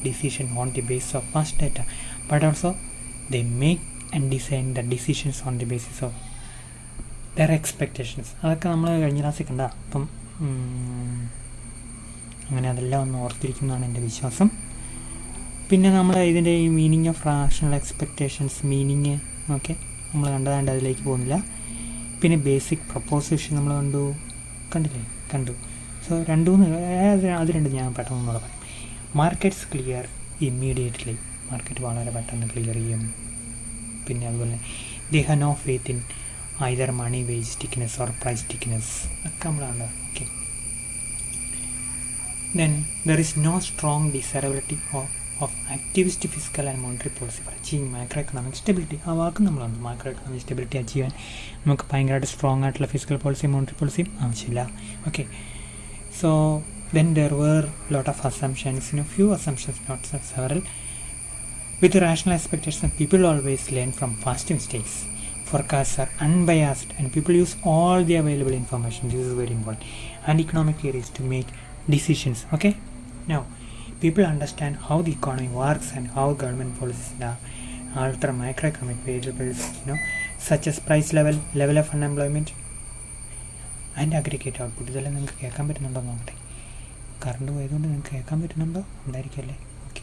decision on the basis of past data, but also they make and design the decisions on the basis of their expectations. അതൊക്കെ നമ്മൾ കഴിഞ്ഞ ക്ലാസ്സിൽ കണ്ട. അപ്പം അങ്ങനെ അതെല്ലാം ഒന്ന് ഓർത്തിരിക്കുന്നതാണ് എൻ്റെ വിശ്വാസം. പിന്നെ നമ്മൾ ഇതിൻ്റെ ഈ meaning of rational expectations meaning okay നമ്മൾ കണ്ടതാണ്ട് അതിലേക്ക് പോകുന്നില്ല. പിന്നെ ബേസിക് പ്രൊപ്പോസിഷൻ നമ്മൾ കണ്ടു. സോ അത് രണ്ടും ഞാൻ പെട്ടെന്ന് പറയാം. മാർക്കറ്റ്സ് ക്ലിയർ ഇമ്മീഡിയറ്റ്ലി, മാർക്കറ്റ് വളരെ പെട്ടെന്ന് ക്ലിയർ ചെയ്യും. പിന്നെ അതുപോലെ they have no faith in either money wage stickiness or price stickiness ഒക്കെ നമ്മളാണ്. Okay, then there is no strong desirability of activist fiscal and monetary policy for achieving macro economic stability. ആ വാക്ക് നമ്മളാണ്. Macro economic stability achieve ചെയ്യാൻ നമുക്ക് ഭയങ്കരമായിട്ട് strong ആയിട്ടുള്ള physical പോളിസിയും monetary പോളിസിയും ആവശ്യമില്ല. Okay, so then there were lot of assumptions, few assumptions, not several. With rational expectations, people always learn from past mistakes. Forecasts are unbiased and people use all the available information. This is very important. And economic theories to make decisions. Okay, now people understand how the economy works and how government policies alter macroeconomic variables, such as price level of unemployment and aggregate output. ഇതെല്ലാം നിങ്ങൾക്ക് കേൾക്കാൻ പറ്റുന്നുണ്ടോ നോക്കട്ടെ. Current പോയതുകൊണ്ട് നിങ്ങൾക്ക് കേൾക്കാൻ പറ്റുന്നുണ്ടോ? ഉണ്ടായിരിക്കുമല്ലേ? Okay,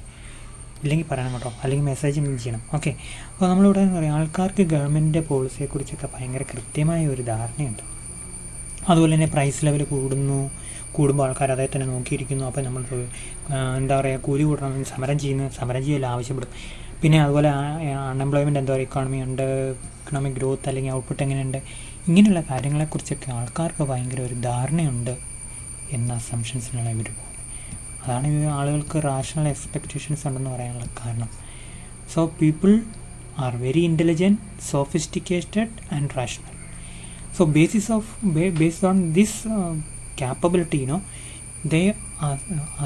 ഇല്ലെങ്കിൽ പറയണം കേട്ടോ, അല്ലെങ്കിൽ മെസ്സേജ് ചെയ്യണം. ഓക്കെ, അപ്പോൾ നമ്മളിവിടെ എന്ന് പറയാം, ആൾക്കാർക്ക് ഗവൺമെൻറ്റിൻ്റെ പോളിസിയെക്കുറിച്ചൊക്കെ ഭയങ്കര കൃത്യമായ ഒരു ധാരണയുണ്ട്. അതുപോലെ തന്നെ പ്രൈസ് ലെവൽ കൂടുമ്പോൾ ആൾക്കാർ അതേ തന്നെ നോക്കിയിരിക്കുന്നു. അപ്പോൾ നമ്മൾ എന്താ പറയുക, കൂലി കൂടണം, സമരം ചെയ്യൽ ആവശ്യപ്പെടും. പിന്നെ അതുപോലെ അൺഎംപ്ലോയ്മെൻറ്റ് എന്താ പറയുക, ഇക്കണോമിക് ഗ്രോത്ത് അല്ലെങ്കിൽ ഔട്ട്പുട്ട് എങ്ങനെയുണ്ട്, ഇങ്ങനെയുള്ള കാര്യങ്ങളെക്കുറിച്ചൊക്കെ ആൾക്കാർക്ക് ഭയങ്കര ഒരു ധാരണയുണ്ട് എന്ന അസംഷൻസിനാണ് ഇവർ പോകുന്നത്. അതാണ് ഈ ആളുകൾക്ക് റാഷണൽ എക്സ്പെക്റ്റേഷൻസ് ഉണ്ടെന്ന് പറയാനുള്ള കാരണം. So people are very intelligent, sophisticated and rational. So based on this capability, they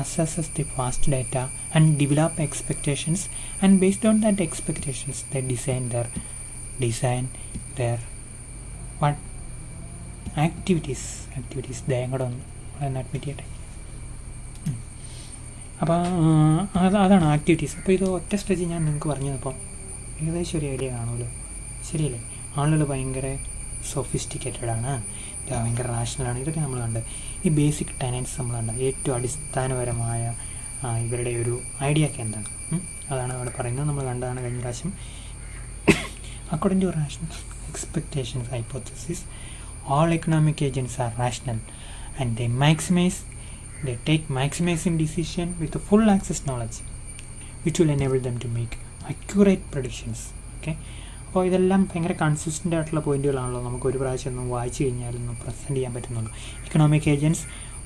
assess the past data and develop expectations, and based on that expectations they design their what activities എന്ന് admit ചെയ്യട്ടെ. അപ്പോൾ അതാണ് activities. അപ്പോൾ ഇത് ഒറ്റ stage ഞാൻ നിങ്ങൾക്ക് പറഞ്ഞപ്പോൾ ഏകദേശം ഒരു ഐഡിയ കാണുമല്ലോ, ശരിയല്ലേ? ആളുകൾ ഭയങ്കര സോഫിസ്റ്റിക്കേറ്റഡാണ്, ഭയങ്കര റാഷണലാണ്. ഇതൊക്കെ നമ്മൾ കണ്ട് ഈ ബേസിക് ടെനൻസ് നമ്മൾ കണ്ട് ഏറ്റവും അടിസ്ഥാനപരമായ ഇവരുടെ ഒരു ഐഡിയ ഒക്കെ എന്താണ്, അതാണ് അവിടെ പറയുന്നത്. നമ്മൾ കണ്ടതാണ് കഴിഞ്ഞ പ്രാവശ്യം. According to rational expectations hypothesis, all economic agents are rational and they take maximizing decision with the full access knowledge which will enable them to make accurate predictions. Okay, അപ്പോൾ ഇതെല്ലാം ഭയങ്കര കൺസിസ്റ്റൻ്റ് ആയിട്ടുള്ള പോയിന്റുകളാണല്ലോ. നമുക്ക് ഒരു പ്രാവശ്യം ഒന്ന് വായിച്ചു കഴിഞ്ഞാലൊന്നും പ്രസൻറ്റ് ചെയ്യാൻ പറ്റുന്നുള്ളൂ. Economic agents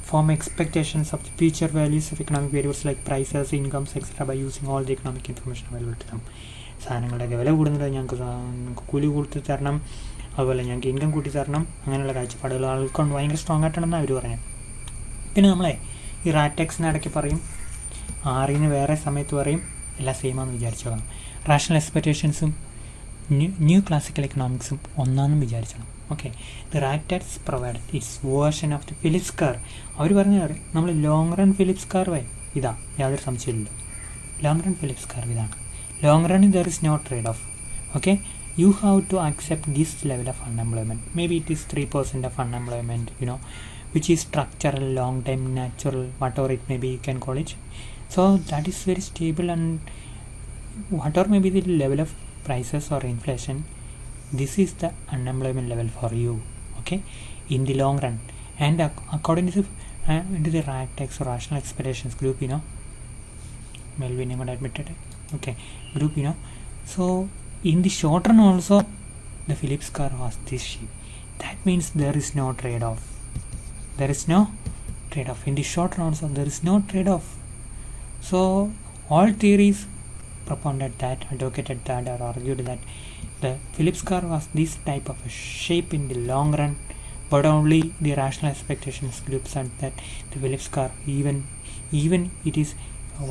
form expectations of the future values of economic variables like prices, incomes, etc. by using all the economic information available to them. സാധനങ്ങളുടെ വില കൂടുന്നത് ഞങ്ങൾക്ക് കൂലി കൊടുത്ത് തരണം, അതുപോലെ ഞങ്ങൾക്ക് ഇൻകം കൂട്ടി തരണം, അങ്ങനെയുള്ള കാഴ്ചപ്പാടുകൾ ആൾക്കൊണ്ട് ഭയങ്കര സ്ട്രോങ് ആയിട്ടാണെന്ന് അവർ പറഞ്ഞു. പിന്നെ നമ്മളെ ഈ റാറ്റെക്സിന് ഇടയ്ക്ക് പറയും, ആറിന് വേറെ സമയത്ത് പറയും, എല്ലാം സെയിമാണെന്ന് വിചാരിച്ചോളാം. റാഷണൽ എക്സ്പെക്റ്റേഷൻസും ന്യൂ ക്ലാസിക്കൽ എക്കണോമിക്സും ഒന്നാണെന്നും വിചാരിച്ചോളാം. Okay, the ratex provide its version of the Phillips curve. അവർ പറഞ്ഞത് നമ്മൾ ലോങ് റൺ ഫിലിപ്സ് കർവ് ഇതാ, യാതൊരു സംശയമില്ല. ലോങ് റൺ ഫിലിപ്സ് കർവ് ഇതാണ്. ലോങ് റണ്ണിൽ there is no trade off. Okay, you have to accept this level of unemployment. Maybe it is 3% of unemployment, which is structural, long time, natural, whatever it may be, you can call it. So that is very stable, and whatever may be the level of prices or inflation, this is the unemployment level for you. Okay, in the long run. And according to the RATEX or rational expectations group, Melvin admitted. Okay, group, so in the short run also the Phillips curve was this shape. That means there is no trade-off. In the short run also there is no trade-off. So all theories propounded that, advocated that, or argued that the Phillips curve was this type of a shape in the long run, but only the rational expectations group said that the Phillips curve even it is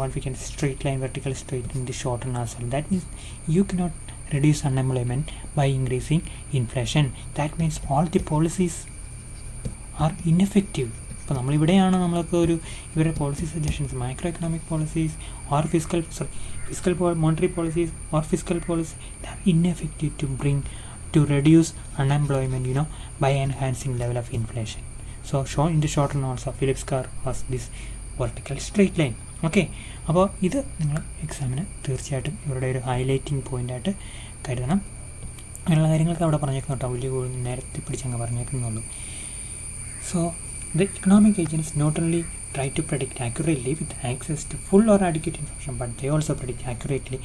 what we can straight line, vertical straight in the short run as well. That means you cannot reduce unemployment by increasing inflation. That means all the policies are ineffective. അപ്പോൾ നമ്മളിവിടെയാണ് നമ്മൾക്ക് ഇവരുടെ policy suggestions micro economic policies or fiscal monetary policies or fiscal policy that are ineffective to reduce unemployment, by enhancing level of inflation. So in the short notes of Phillips curve was this vertical straight line. Okay, അപ്പോൾ ഇത് നിങ്ങൾ എക്സാമിന് തീർച്ചയായിട്ടും ഇവരുടെ ഒരു highlighting പോയിൻ്റായിട്ട് കരുതണം. അങ്ങനെയുള്ള കാര്യങ്ങളൊക്കെ അവിടെ പറഞ്ഞേക്കുന്നു കേട്ടോ, വലിയ നേരത്തെ പിടിച്ചങ്ങ് പറഞ്ഞേക്കുന്നുള്ളൂ. So the economic agents not only try to predict accurately with access to full or adequate information, but they also predict accurately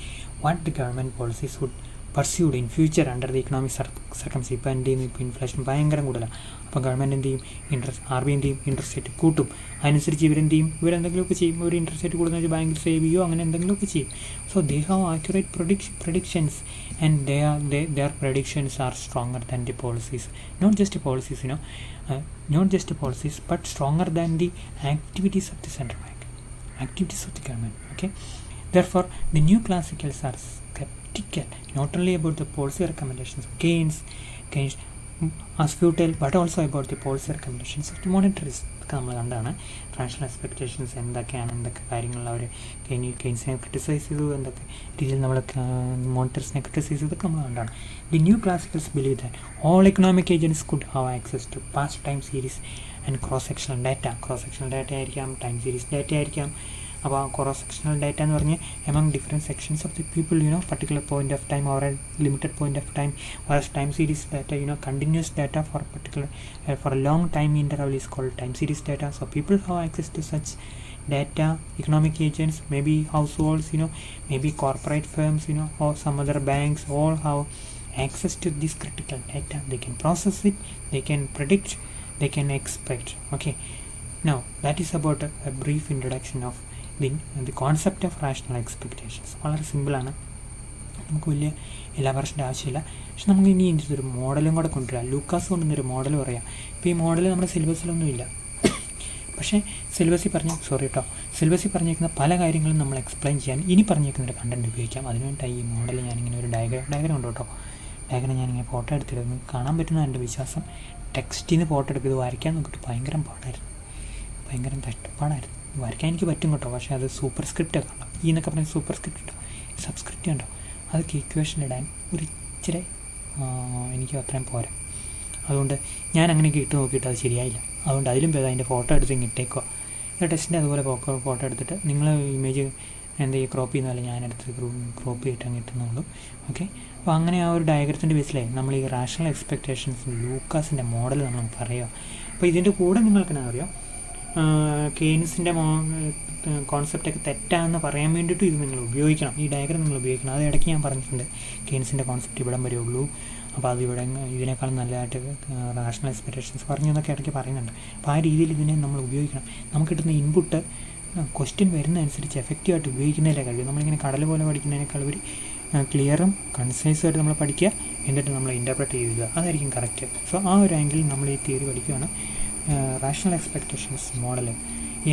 what the government policies would pursued in future under the economic circumstances. ഇപ്പോൾ എന്ത് ചെയ്യുന്നു, ഇപ്പോൾ inflation ഭയങ്കരം കൂടുതലാണ്. അപ്പോൾ government എന്ത് ചെയ്യും, RBI എന്ത് ചെയ്യും, ഇൻട്രസ്റ്റ് റേറ്റ് കൂട്ടും. അതിനനുസരിച്ച് ഇവരെന്തെങ്കിലുമൊക്കെ ചെയ്യും. ഒരു ഇൻട്രസ്റ്റ് റേറ്റ് കൂടുന്ന വെച്ചാൽ ബാങ്കിൽ സേവ് ചെയ്യുമോ, അങ്ങനെ എന്തെങ്കിലുമൊക്കെ ചെയ്യും. So they have accurate predictions and their predictions are stronger than the policies. Not just the policies, not just the policies, but stronger than the activities of the central bank, activities of the government. Okay, therefore the new classicals are skeptical not only about the policy recommendations of Keynes as futile, but also about the policy recommendations of the monetarists. നമ്മൾ കണ്ടാണ് rational expectations എന്തൊക്കെ കാര്യങ്ങളിൽ അവർ കെയ്ൻസിനെ criticise ചെയ്തു, എന്തൊക്കെ രീതിയിൽ നമ്മൾ മോണിറ്ററിസ്റ്റിനെ criticise ചെയ്തൊക്കെ നമ്മൾ കണ്ടാണ്. The new classicals believe that all economic agents could have access to past time series and cross sectional data ആയിരിക്കാം, ടൈം സീരീസ് ഡാറ്റ ആയിരിക്കാം. അപ്പോൾ ക്രോസ് സെക്ഷണൽ ഡാറ്റ എന്ന് പറഞ്ഞ് among different sections of the people, particular point of time or a limited point of time, or time series data, continuous data for particular for a long time interval is called time series data. So people have access to such data. Economic agents, maybe households, maybe corporate firms, or some other banks, all have access to this critical data. They can process it, they can predict, they can expect. Okay, now that is about a brief introduction of the concept of rational expectations. വളരെ സിമ്പിളാണ്, നമുക്ക് വലിയ എലാബറേഷൻ്റെ ആവശ്യമില്ല. പക്ഷെ നമുക്ക് ഇനി ഇതിൻ്റെ ഒരു മോഡലും കൂടെ കൊണ്ടുവരാം. ലൂക്കാസ് കൊണ്ടുവന്നൊരു മോഡൽ പറയാം. ഇപ്പോൾ ഈ മോഡൽ നമ്മുടെ സിലബസിലൊന്നുമില്ല, പക്ഷേ സിലബസിൽ പറഞ്ഞേക്കുന്ന പല കാര്യങ്ങളും നമ്മൾ എക്സ്പ്ലെയിൻ ചെയ്യാൻ ഇനി പറഞ്ഞേക്കുന്നൊരു കണ്ടൻറ്റ് ഉപയോഗിക്കാം. അതിനുവേണ്ടിയിട്ടാണ് ഈ മോഡൽ ഞാനിങ്ങനെ ഒരു ഡയഗ്രാം ഉണ്ട് കേട്ടോ. ഡയഗ്രാം ഞാനിങ്ങനെ ഫോട്ടോ എടുത്തിരുന്നു, കാണാൻ പറ്റുന്ന എൻ്റെ വിശ്വാസം. ടെക്സ്റ്റിൽ നിന്ന് ഫോട്ടോ എടുക്കുക, ഇത് വരയ്ക്കാൻ നോക്കിയിട്ട് ഭയങ്കര കഷ്ടപ്പാടായിരുന്നു. വരയ്ക്കാൻ എനിക്ക് പറ്റും കേട്ടോ, പക്ഷേ അത് സൂപ്പർ സ്ക്രിപ്റ്റൊക്കെ ഉണ്ടോ, ഈ എന്നൊക്കെ പറഞ്ഞാൽ സൂപ്പർ സ്ക്രിപ്റ്റ് ഉണ്ടോ, സബ്സ്ക്രിപ്റ്റ് ഉണ്ടോ, അതൊക്കെ ഇക്വേഷനിലിടാൻ ഒരു ഇച്ചിരി എനിക്ക് അത്രയും പോരാ. അതുകൊണ്ട് ഞാൻ അങ്ങനെയൊക്കെ ഇട്ട് നോക്കിയിട്ട് അത് ശരിയായില്ല. അതുകൊണ്ട് അതിലും ഭേദം അതിൻ്റെ ഫോട്ടോ എടുത്ത് ഇട്ടേക്കുക. ടെസ്റ്റിൻ്റെ അതുപോലെ ഫോട്ടോ എടുത്തിട്ട് നിങ്ങൾ ഇമേജ് ക്രോപ്പ് ചെയ്യുന്നതല്ല, ഞാനെടുത്ത് ക്രോപ്പ് ചെയ്തിട്ട് അങ്ങ് ഇട്ടുന്നുള്ളൂ. ഓക്കെ, അപ്പോൾ അങ്ങനെ ആ ഒരു ഡയഗ്രത്തിൻ്റെ ബേസിലേ നമ്മൾ ഈ റാഷണൽ എക്സ്പെക്റ്റേഷൻസ് ലൂക്കാസിൻ്റെ മോഡൽ നമ്മൾ പറയുക. അപ്പോൾ ഇതിൻ്റെ കൂടെ നിങ്ങൾക്ക് എന്നാ അറിയാം, കെയ്ൻസിൻ്റെ കോൺസെപ്റ്റൊക്കെ തെറ്റാണെന്ന് പറയാൻ വേണ്ടിയിട്ടും ഇത് നിങ്ങൾ ഉപയോഗിക്കണം, ഈ ഡയഗ്രം നിങ്ങൾ ഉപയോഗിക്കണം. അത് ഇടയ്ക്ക് ഞാൻ പറഞ്ഞിട്ടുണ്ട്, കെയ്ൻസിൻ്റെ കോൺസെപ്റ്റ് ഇവിടം വരെ ഉള്ളൂ, അപ്പോൾ അത് ഇതിനേക്കാളും നല്ലതായിട്ട് റാഷണൽ എക്സ്പെക്റ്റേഷൻസ് പറഞ്ഞതൊക്കെ ഇടയ്ക്ക് പറയുന്നുണ്ട്. അപ്പോൾ ആ രീതിയിൽ ഇതിനെ നമ്മൾ ഉപയോഗിക്കണം. നമുക്ക് കിട്ടുന്ന ഇൻപുട്ട് ക്വസ്റ്റ്യൻ വരുന്നതനുസരിച്ച് എഫക്റ്റീവായിട്ട് ഉപയോഗിക്കുന്നതിലെ കഴിയും. നമ്മളിങ്ങനെ കടൽ പോലെ പഠിക്കുന്നതിനേക്കാൾ ഒരു ക്ലിയറും കൺസൈസുമായിട്ട് നമ്മൾ പഠിക്കുക, എന്നിട്ട് നമ്മൾ ഇൻ്റർപ്രറ്റ് ചെയ്യുക, അതായിരിക്കും കറക്റ്റ്. സോ ആ ഒരു ആംഗിളിൽ നമ്മൾ ഈ തിയറി പഠിക്കുകയാണ്. റാഷണൽ എക്സ്പെക്റ്റേഷൻസ് മോഡൽ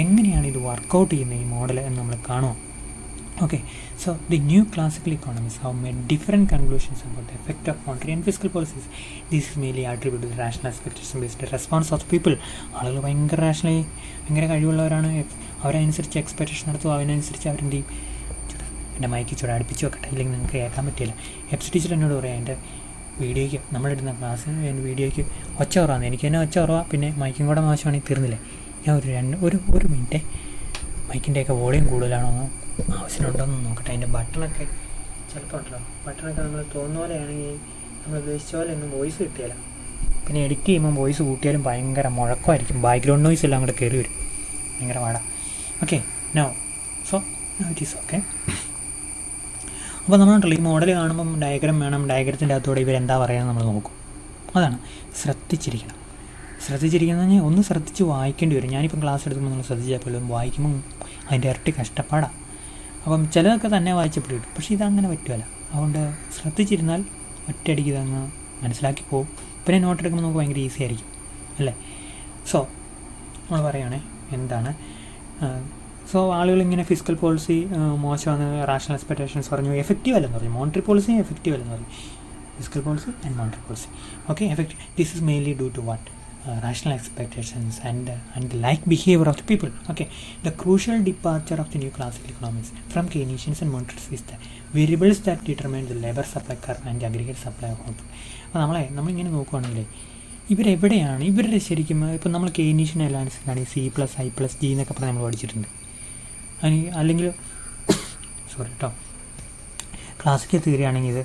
എങ്ങനെയാണ് ഇത് വർക്കൗട്ട് ചെയ്യുന്നത് ഈ മോഡൽ എന്ന് നമ്മൾ കാണുമോ. Okay, so the new classical economists have made different conclusions about the effect of monetary and fiscal policies. This is mainly attributed to the rational expectation based response of people. ആളുകൾ ഭയങ്കര കഴിവുള്ളവരാണ്, അവരനുസരിച്ച് expectation നടത്തും, അതിനനുസരിച്ച് അവരെന്ത് ചെയ്യും. എൻ്റെ mic ചൂട് അടുപ്പിച്ച് വെക്കട്ടെ, ഇല്ലെങ്കിൽ നിങ്ങൾക്ക് കേൾക്കാൻ പറ്റില്ല. എഫ് ടീച്ചർ എന്നോട് പറയാം, എൻ്റെ വീഡിയോയ്ക്ക് നമ്മളിടുന്ന ക്ലാസ്സിൽ എൻ്റെ വീഡിയോയ്ക്ക് ഒച്ച കുറവാണ്, എനിക്ക് തന്നെ ഒച്ച കുറവാണ്, പിന്നെ മൈക്കും കൂടെ മോശമാണെങ്കിൽ തീർന്നില്ലേ. ഞാൻ ഒരു മിനിറ്റ് മൈക്കിൻ്റെയൊക്കെ വോളിയം കൂടുതലാണോ ആവശ്യമുണ്ടോയെന്ന് നോക്കട്ടെ. അതിൻ്റെ ബട്ടണൊക്കെ ചിലപ്പോൾ ഉണ്ടല്ലോ, ബട്ടണൊക്കെ നമ്മൾ തോന്നുന്ന പോലെയാണെങ്കിൽ നമ്മൾ ഉദ്ദേശിച്ച പോലെ ഒന്നും വോയിസ് കിട്ടിയാല. പിന്നെ എഡിറ്റ് ചെയ്യുമ്പോൾ വോയിസ് കൂട്ടിയാലും ഭയങ്കര മുഴക്കമായിരിക്കും, ബാക്ക്ഗ്രൗണ്ട് നോയ്സ് എല്ലാം കൂടെ കയറി വരും, ഭയങ്കര പാടാ. Okay, no it is okay. അപ്പോൾ നമ്മളുണ്ടല്ലോ ഈ മോഡൽ കാണുമ്പം ഡയഗ്രം വേണം, ഡയഗ്രത്തിൻ്റെ അകത്തൂടെ ഇവരെന്താ പറയുന്നത് നമ്മൾ നോക്കും. അതാണ് ശ്രദ്ധിച്ചിരിക്കണം എന്ന് പറഞ്ഞാൽ ഒന്ന് ശ്രദ്ധിച്ച് വായിക്കേണ്ടി വരും. ഞാനിപ്പം ക്ലാസ് എടുക്കുമ്പോൾ നിങ്ങൾ ശ്രദ്ധിച്ചാൽ പോലും വായിക്കുമ്പം അതിൻ്റെ ഇരട്ടി കഷ്ടപ്പാടാണ്. അപ്പം ചിലതൊക്കെ തന്നെ വായിച്ചപ്പോൾ കിട്ടും, പക്ഷേ ഇതങ്ങനെ പറ്റുമല്ല. അതുകൊണ്ട് ശ്രദ്ധിച്ചിരുന്നാൽ ഒറ്റയടിക്ക് ഇതങ്ങ് മനസ്സിലാക്കി പോകും. പിന്നെ നോട്ട് എടുക്കുമ്പോൾ നമുക്ക് ഭയങ്കര ഈസി ആയിരിക്കും അല്ലേ. സോ നമ്മൾ പറയുകയാണെ എന്താണ്, സോ ആളുകളിങ്ങനെ ഫിസിക്കൽ പോളിസി മോശമാണ്, റാഷണൽ എക്സ്പെക്റ്റേഷൻസ് പറഞ്ഞു, എഫക്റ്റീവ് അല്ലെന്ന് പറഞ്ഞു. മോണിറ്ററി പോളിസി എഫക്റ്റീവ് അല്ലെന്ന് പറഞ്ഞു, fiscal policy and monetary policy. Okay, effective. This is mainly due to what, rational expectations and the like behavior of the people. Okay, the crucial departure of the new classical economics from Keynesians and monetarists is the variables that determine the labor supply curve and the aggregate supply of output. അപ്പോൾ നമ്മളിങ്ങനെ നോക്കുകയാണെങ്കിൽ ഇവരെവിടെയാണ് ഇവരുടെ ശരിക്കും ഇപ്പം നമ്മൾ Keynesian അനാലിസിലാണ് C+I+G എന്നൊക്കെ പറഞ്ഞ് നമ്മൾ പഠിച്ചിട്ടുണ്ട്. അല്ലെങ്കിൽ സോറി കേട്ടോ, ക്ലാസിക്കൽ തിയറി ആണെങ്കിൽ ഇത്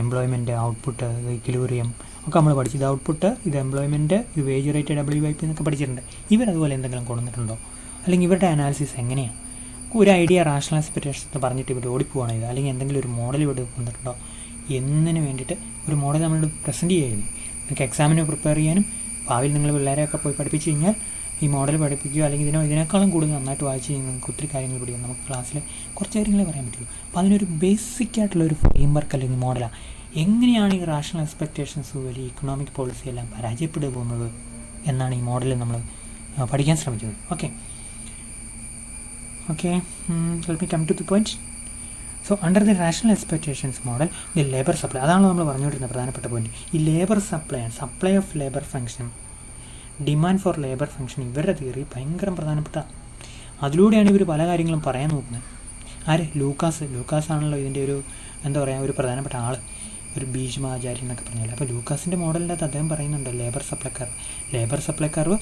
എംപ്ലോയ്മെൻറ്റ്, ഔട്ട്പുട്ട്, ഇക്വിലിബ്രിയം ഒക്കെ നമ്മൾ പഠിച്ചു. ഇത് ഔട്ട്പുട്ട്, ഇത് എംപ്ലോയ്മെൻറ്റ്, ഇത് വേജ് റേറ്റ്, WIP എന്നൊക്കെ പഠിച്ചിട്ടുണ്ട്. ഇവരതുപോലെ എന്തെങ്കിലും കൊണ്ടുവന്നിട്ടുണ്ടോ? അല്ലെങ്കിൽ ഇവരുടെ അനാലിസിസ് എങ്ങനെയാണ്? ഒരു ഐഡിയ റാഷണൽ എക്സ്പെക്റ്റേഷൻസ് പറഞ്ഞിട്ട് ഇവർ ഓടിപ്പോവാണ് ഇത്, അല്ലെങ്കിൽ എന്തെങ്കിലും ഒരു മോഡൽ ഇവിടെ കൊണ്ടിട്ടുണ്ടോ എന്നതിന് വേണ്ടിയിട്ട് ഒരു മോഡൽ നമ്മളോട് പ്രസൻറ്റ് ചെയ്യുന്നു. നിങ്ങൾക്ക് എക്സാമിന് പ്രിപ്പയർ ചെയ്യാനും ഭാവിയിൽ നിങ്ങൾ പിള്ളേരെയൊക്കെ പോയി പഠിപ്പിച്ച് കഴിഞ്ഞാൽ ഈ മോഡൽ പഠിപ്പിക്കുക, അല്ലെങ്കിൽ ഇതിനേക്കാളും കൂടുതൽ നന്നായിട്ട് വായിച്ച് കഴിഞ്ഞാൽ നിങ്ങൾക്ക് ഒത്തിരി കാര്യങ്ങൾ പഠിക്കാം. നമുക്ക് ക്ലാസ്സിൽ കുറച്ച് കാര്യങ്ങളെ പറയാൻ പറ്റുള്ളൂ. അപ്പോൾ അതിനൊരു ബേസിക് ആയിട്ടുള്ളൊരു ഫ്രെയിം വർക്ക് അല്ലെങ്കിൽ മോഡലാണ് എങ്ങനെയാണ് ഈ റാഷണൽ എക്സ്പെക്റ്റേഷൻസ് വലിയ ഇക്കണോമിക് പോളിസി എല്ലാം പരാജയപ്പെട്ടു പോകുന്നത് എന്നാണ് ഈ മോഡലിൽ നമ്മൾ പഠിക്കാൻ ശ്രമിക്കുന്നത്. Okay, let me come to the point. So under the rational expectations model, the labor supply, അതാണല്ലോ നമ്മൾ പറഞ്ഞുകൊണ്ടിരുന്ന പ്രധാനപ്പെട്ട പോയിന്റ്. ഈ labour supply of labour function, demand for labour function, ഇവരുടെ തിയറി ഭയങ്കര പ്രധാനപ്പെട്ട. അതിലൂടെയാണ് ഇവർ പല കാര്യങ്ങളും പറയാൻ നോക്കുന്നത്. ആര്? ലൂക്കാസ് ആണല്ലോ ഇതിൻ്റെ ഒരു എന്താ പറയുക, ഒരു പ്രധാനപ്പെട്ട ആൾ, ഒരു ഭീഷ്മാചാര്യൻ എന്നൊക്കെ പറഞ്ഞാൽ. അപ്പോൾ ലൂക്കാസിൻ്റെ മോഡലിൻ്റെ അകത്ത് അദ്ദേഹം പറയുന്നുണ്ട് ലേബർ സപ്ലൈ കർവ്,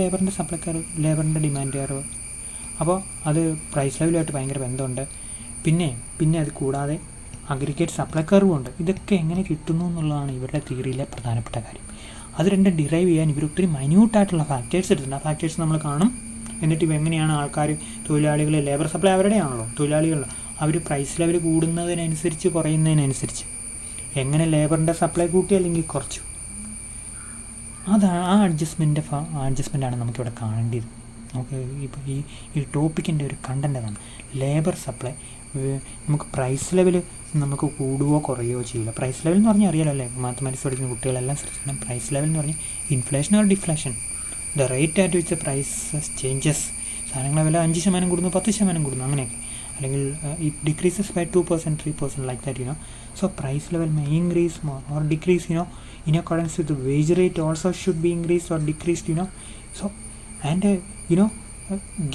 ലേബറിൻ്റെ സപ്ലൈ കർവ്, ലേബറിൻ്റെ ഡിമാൻഡ് കർവ്. അപ്പോൾ അത് പ്രൈസ് ലെവലുമായിട്ട് ഭയങ്കര ബന്ധമുണ്ട്. പിന്നെ അത് കൂടാതെ അഗ്രിഗേറ്റ് സപ്ലൈ കർവും ഉണ്ട്. ഇതൊക്കെ എങ്ങനെ കിട്ടുന്നു എന്നുള്ളതാണ് ഇവരുടെ തിയറിയിലെ പ്രധാനപ്പെട്ട കാര്യം. അത് രണ്ടും ഡിറൈവ് ചെയ്യാൻ ഇവർ ഒത്തിരി മൈന്യൂട്ടായിട്ടുള്ള ഫാക്ടേഴ്സ് എടുത്തിട്ടുണ്ട്. ആ ഫാക്ടേഴ്സ് നമ്മൾ കാണും. എന്നിട്ട് ഇവ എങ്ങനെയാണ് ആൾക്കാർ, തൊഴിലാളികൾ, ലേബർ സപ്ലൈ അവരുടെയാണല്ലോ, തൊഴിലാളികളുടെ അവർ പ്രൈസ് ലെവൽ കൂടുന്നതിനനുസരിച്ച് കുറയുന്നതിനനുസരിച്ച് എങ്ങനെ ലേബറിൻ്റെ സപ്ലൈ കൂട്ടി അല്ലെങ്കിൽ കുറച്ചു, അതാണ് ആ അഡ്ജസ്റ്റ്മെൻറ്റാണ് നമുക്കിവിടെ കാണേണ്ടത്. നമുക്ക് ഇപ്പോൾ ഈ ടോപ്പിക്കിൻ്റെ ഒരു കണ്ടൻ്റ് അതാണ്. ലേബർ സപ്ലൈ നമുക്ക് പ്രൈസ് ലെവൽ നമുക്ക് കൂടുകയോ കുറയുകയോ ചെയ്യില്ല. പ്രൈസ് ലെവൽ എന്ന് പറഞ്ഞാൽ അറിയാലോ അല്ലേ, മാത്തമാറ്റിക്സ് പഠിക്കുന്ന കുട്ടികളെല്ലാം ശ്രദ്ധിക്കണം. പ്രൈസ് ലെവൽ എന്ന് പറഞ്ഞാൽ inflation or deflation, the rate at which prices changes. സാധനങ്ങളെ വില 5% കൂടുന്നു, 10% കൂടുന്നു, അങ്ങനെയൊക്കെ. അല്ലെങ്കിൽ it decreases by 2%, 3% like that. So price level may increase more or decrease in accordance with the wage rate also should be increased or decreased. So and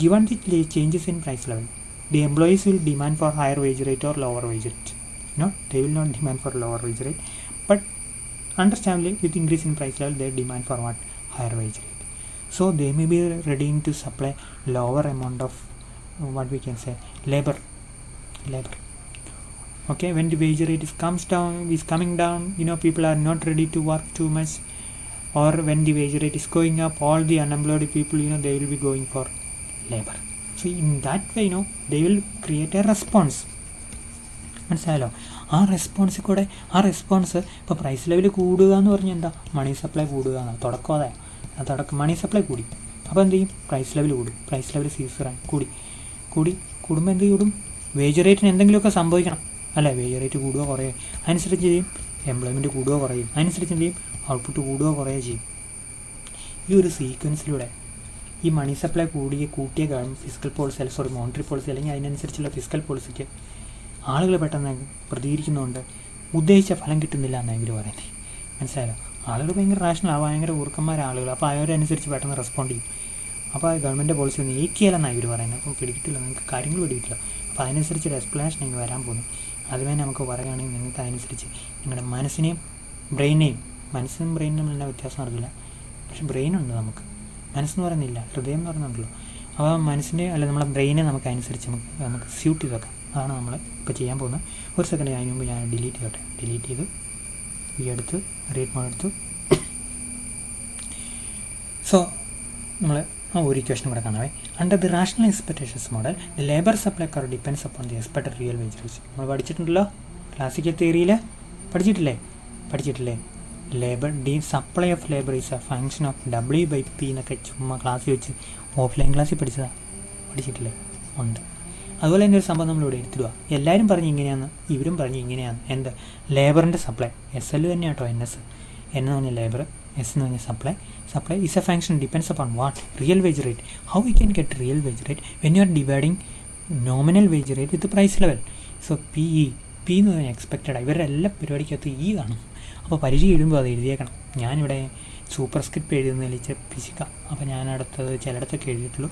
given the changes in price level, the employees will demand for higher wage rate or lower wage rate. They will not demand for lower wage rate, but understandably with increase in price level they demand for what? Higher wage rate. So they may be ready to supply lower amount of what we can say labor. Okay, when the wage rate is coming down, people are not ready to work too much. Or when the wage rate is going up, all the unemployed people, they will be going for labor. So in that way, they will create a response. മനസ്സിലായല്ലോ? ആ response ഇപ്പോൾ price level കൂടുക എന്ന് പറഞ്ഞാൽ എന്താ? Money supply കൂടുക എന്നാണ്. തുടക്കം മണി സപ്ലൈ കൂടി, അപ്പോൾ എന്ത് ചെയ്യും? പ്രൈസ് ലെവൽ കൂടും. പ്രൈസ് ലെവൽ സീസറാണ് കൂടുമ്പോൾ എന്ത് കൂടും? വേജ് റേറ്റിന് എന്തെങ്കിലുമൊക്കെ സംഭവിക്കണം അല്ലേ? വേജ് റേറ്റ് കൂടുകയോ കുറയുകയോ, അതിനനുസരിച്ച് ചെയ്യും എംപ്ലോയ്മെൻറ്റ് കൂടുകയോ കുറയും, അതിനനുസരിച്ച് എന്ത് ചെയ്യും? ഔട്ട്പുട്ട് കൂടുകയോ കുറയുകയോ ചെയ്യും. ഈ ഒരു സീക്വൻസിലൂടെ ഈ മണി സപ്ലൈ കൂട്ടിയ ഫിസിക്കൽ പോളിസി, മോണിറ്ററി പോളിസി, അല്ലെങ്കിൽ അതിനനുസരിച്ചുള്ള ഫിസിക്കൽ പോളിസിക്ക് ആളുകൾ പെട്ടെന്ന് പ്രതികരിക്കുന്നതുകൊണ്ട് ഉദ്ദേശിച്ച ഫലം കിട്ടുന്നില്ല എന്നാണ് ഇവർ പറയുന്നത്. മനസ്സിലായല്ലോ? ആളുകൾ ഭയങ്കര റാഷണൽ, ഭയങ്കര ഊർക്കന്മാരായ ആളുകൾ. അപ്പോൾ അവരനുസരിച്ച് പെട്ടെന്ന് റെസ്പോണ്ട് ചെയ്യും. അപ്പോൾ ഗവൺമെൻറ് പോളിസി ഒന്നും ഏക്കിയാലെന്നാണ് ഇവർ പറയുന്നത്. അപ്പോൾ പിടിക്കിട്ടില്ല, നിങ്ങൾക്ക് കാര്യങ്ങൾ പിടിക്കിട്ടില്ല. അപ്പോൾ അതിനനുസരിച്ചൊരു എക്സ്പ്ലനേഷൻ ഇങ്ങനെ വരാൻ പോകുന്നു. അതുവരെ നമുക്ക് പറയുകയാണെങ്കിൽ നിങ്ങൾക്ക് അതനുസരിച്ച് നിങ്ങളുടെ മനസ്സിനെയും ബ്രെയിനെയും, മനസ്സിനും ബ്രെയിനും നല്ല വ്യത്യാസം അറിയില്ല, പക്ഷെ ബ്രെയിനുണ്ട് നമുക്ക്, മനസ്സെന്ന് പറയുന്നില്ല, ഹൃദയം എന്ന് പറയുന്നുണ്ടല്ലോ. അപ്പോൾ മനസ്സിൻ്റെ നമ്മളെ ബ്രെയിനെ നമുക്ക് അനുസരിച്ച് നമുക്ക് സ്യൂട്ട് ചെയ്ത് വെക്കാം. അതാണ് നമ്മൾ ഇപ്പോൾ ചെയ്യാൻ പോകുന്നത്. ഒരു സെക്കൻഡ് അതിന് മുമ്പ് ഞാൻ ഡിലീറ്റ് ചെയ്ത് എടുത്ത് റീഡ് മോഡ് എടുത്തു. സോ നമ്മൾ ഒരു ഇക്വേഷൻ കൂടെ കാണാവേ. Under the rational expectations model the labour supply curve depends upon the expected real wage rate. നമ്മൾ പഠിച്ചിട്ടുണ്ടല്ലോ, ക്ലാസിക്കൽ തിയറിയിൽ പഠിച്ചിട്ടില്ലേ? Supply of labour is a function of W/P എന്നൊക്കെ ചുമ്മാ ക്ലാസ്സിൽ വെച്ച് ഓഫ്ലൈൻ ക്ലാസ്സിൽ പഠിച്ചിട്ടില്ലേ? ഉണ്ട്. അതുപോലെ തന്നെ ഒരു സംഭവം നമ്മളിവിടെ എടുത്തിടുക. എല്ലാവരും പറഞ്ഞ് ഇങ്ങനെയാണ്, ഇവരും പറഞ്ഞ് ഇങ്ങനെയാണ്. എന്ത്? ലേബറിൻ്റെ സപ്ലൈ SL തന്നെ കേട്ടോ. NS എന്ന് പറഞ്ഞാൽ ലേബർ, S എന്ന് പറഞ്ഞാൽ supply is a function depends upon what? Real wage rate. How we can get real wage rate? When you are dividing nominal wage rate with the price level. So P എന്ന് പറഞ്ഞാൽ expected. ഇവരുടെ എല്ലാ പരിപാടിക്കകത്ത് കാണും. അപ്പോൾ പരിചയം എഴുതുമ്പോൾ അത് എഴുതിയേക്കണം. ഞാനിവിടെ സൂപ്പർ സ്ക്രിപ്റ്റ് എഴുതുന്നതിൽ പിശിക്കാം. അപ്പോൾ ഞാൻ അടുത്തത് ചിലയിടത്തൊക്കെ എഴുതിയിട്ടുള്ളൂ.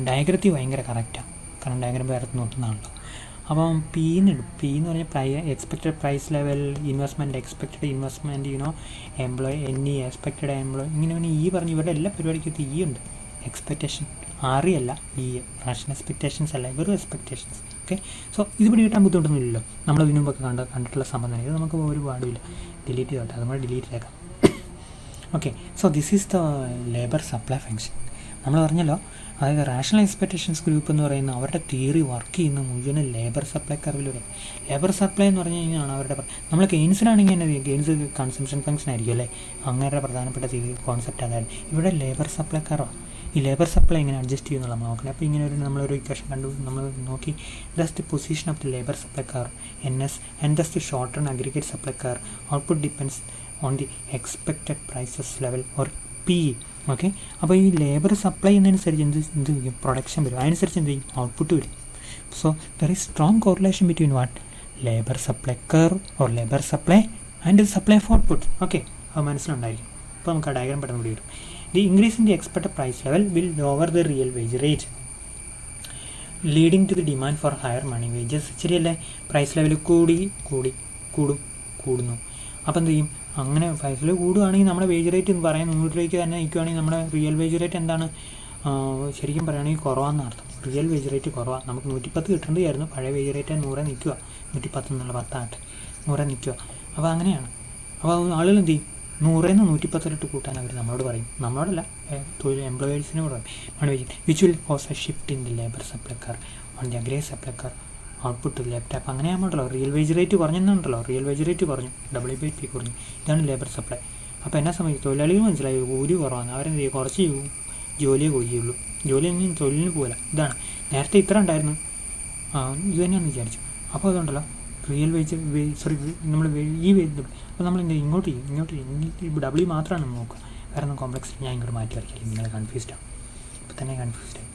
ഡയഗ്രത്തിൽ ഭയങ്കര കറക്റ്റാണ്, കാരണം ഡയഗ്രം വേറെ നോക്കുന്നതാണല്ലോ. അപ്പം പി എന്ന് പറഞ്ഞാൽ expected price level, investment, expected investment, employee, expected employee, ഇങ്ങനെ പറഞ്ഞ് ഇവരുടെ എല്ലാ പരിപാടിക്കകത്ത് ഉണ്ട്. എക്സ്പെക്റ്റേഷൻ അറിയല്ല, റാഷണൽ എക്സ്പെക്റ്റേഷൻസ് അല്ല, വെറും എക്സ്പെക്റ്റേഷൻസ്. ഓക്കെ, സോ ഇത് പിടികിട്ടാൻ ബുദ്ധിമുട്ടൊന്നുമില്ലല്ലോ. നമ്മൾ ഇതിനു മുമ്പൊക്കെ കണ്ടിട്ടുള്ള സംബന്ധം. ഇത് നമുക്ക് ഒരു പാടുമില്ല, ഡിലീറ്റ് ചെയ്തോട്ടെ, അത് നമ്മൾ ഡിലീറ്റ് ചെയ്തേക്കാം. Okay, so this is the labour supply function. നമ്മൾ പറഞ്ഞല്ലോ, അതായത് റാഷണൽ എക്സ്പെക്റ്റേഷൻസ് ഗ്രൂപ്പ് എന്ന് പറയുന്ന അവരുടെ തിയറി വർക്ക് ചെയ്യുന്ന മുഴുവൻ ലേബർ സപ്ലൈ കർവിലൂടെ. ലേബർ സപ്ലൈ എന്ന് പറഞ്ഞു കഴിഞ്ഞാൽ അവരുടെ, നമ്മൾ കെയ്ൻസിനാണെങ്കിൽ തന്നെ ഗെയിൻസ് കൺസംഷൻ ഫംഗ്ഷൻ ആയിരിക്കും അല്ലേ, അങ്ങനെ പ്രധാനപ്പെട്ട കോൺസെപ്റ്റ് അതായത്. ഇവിടെ ലേബർ സപ്ലൈ കർവാണ്. ഈ ലേബർ സപ്ലൈ എങ്ങനെ അഡ്ജസ്റ്റ് ചെയ്യുന്നുള്ള നമ്മൾ നോക്കണം. അപ്പോൾ ഇങ്ങനെ നമ്മളൊരു ഇക്വേഷൻ നമ്മൾ നോക്കി, thus the position of the labour supply curve NS and thus the short run aggregate supply curve output depends on the expected prices level or PE. Okay, അപ്പോൾ ഈ ലേബർ സപ്ലൈ ചെയ്യുന്നതനുസരിച്ച് എന്ത് ചെയ്യും, പ്രൊഡക്ഷൻ വരും, അതനുസരിച്ച് എന്ത് ചെയ്യും, ഔട്ട്പുട്ട് വരും. So there is strong correlation between what, labour supply curve or labour supply and supply of output. Okay, അത് മനസ്സിലുണ്ടായിരിക്കും. അപ്പോൾ നമുക്ക് ആ ഡയഗ്രം പെട്ടെന്ന് കൂടി വരും. The increase in the expected price level will lower the real wage rate leading to the demand for higher money wages. ശരിയല്ലേ, price level കൂടുന്നു. അപ്പോൾ എന്ത് ചെയ്യും, അങ്ങനെ പ്രൈസ് ലെവൽ കൂടുകയാണെങ്കിൽ നമ്മുടെ വേജ് റേറ്റ് എന്ന് പറയാൻ 100 രൂപയ്ക്ക് തന്നെ നിൽക്കുകയാണെങ്കിൽ നമ്മുടെ റിയൽ വേജ് റേറ്റ് എന്താണ്, ശരിക്കും പറയുകയാണെങ്കിൽ കുറവാണെന്ന് അർത്ഥം. റിയൽ വേജ് റേറ്റ് കുറവാണ്. നമുക്ക് 110 കിട്ടേണ്ടതായിരുന്നു, പഴയ വേജ് റേറ്റ് 100 നിൽക്കുക, 110 എന്നുള്ള 10 100 നിൽക്കുക. അപ്പോൾ അങ്ങനെയാണ്. അപ്പോൾ ആളുകൾ എന്ത് ചെയ്യും, 100 110 കൂട്ടാൻ അവർ നമ്മളോട് പറയും, നമ്മളോടല്ല, എംപ്ലോയേഴ്സിനോട് പറയും. Money wage which will cause a shift in the labour supply curve on the aggregate supply curve output laptop. അങ്ങനെയാകുമ്പോഴല്ലോ റിയൽ വേജ് റേറ്റ് കുറഞ്ഞെന്നുണ്ടല്ലോ, റിയൽ വേജ് റേറ്റ് കുറഞ്ഞു, WP കുറഞ്ഞു. ഇതാണ് ലേബർ സപ്ലൈ. അപ്പോൾ എന്നെ സംബന്ധിച്ച് തൊഴിലാളികൾ മനസ്സിലായി കൂലി കുറവാണ്, അവരെന്ത് ചെയ്യും, കുറച്ച് ജോലിയെ കൊയ്യുള്ളൂ, ജോലിയൊന്നും തൊഴിലിന് പോകില്ല. ഇതാണ് നേരത്തെ ഇത്ര ഉണ്ടായിരുന്നു, ഇത് തന്നെയാണെന്ന് വിചാരിച്ചു. അപ്പോൾ അതുകൊണ്ടല്ലോ റിയൽ വേജ് നമ്മൾ ഈ വേജ്, അപ്പോൾ നമ്മൾ എന്ത് ഇങ്ങോട്ട് ചെയ്യും, W മാത്രമാണ് നമ്മൾ നോക്കുക, വേറെ ഒന്നും കോംപ്ലക്സ്. ഞാൻ ഇങ്ങോട്ട് മാറ്റി വരയ്ക്കില്ല, നിങ്ങൾ കൺഫ്യൂസ്ഡാണ്. ഇപ്പോൾ തന്നെ കൺഫ്യൂസ്ഡായി,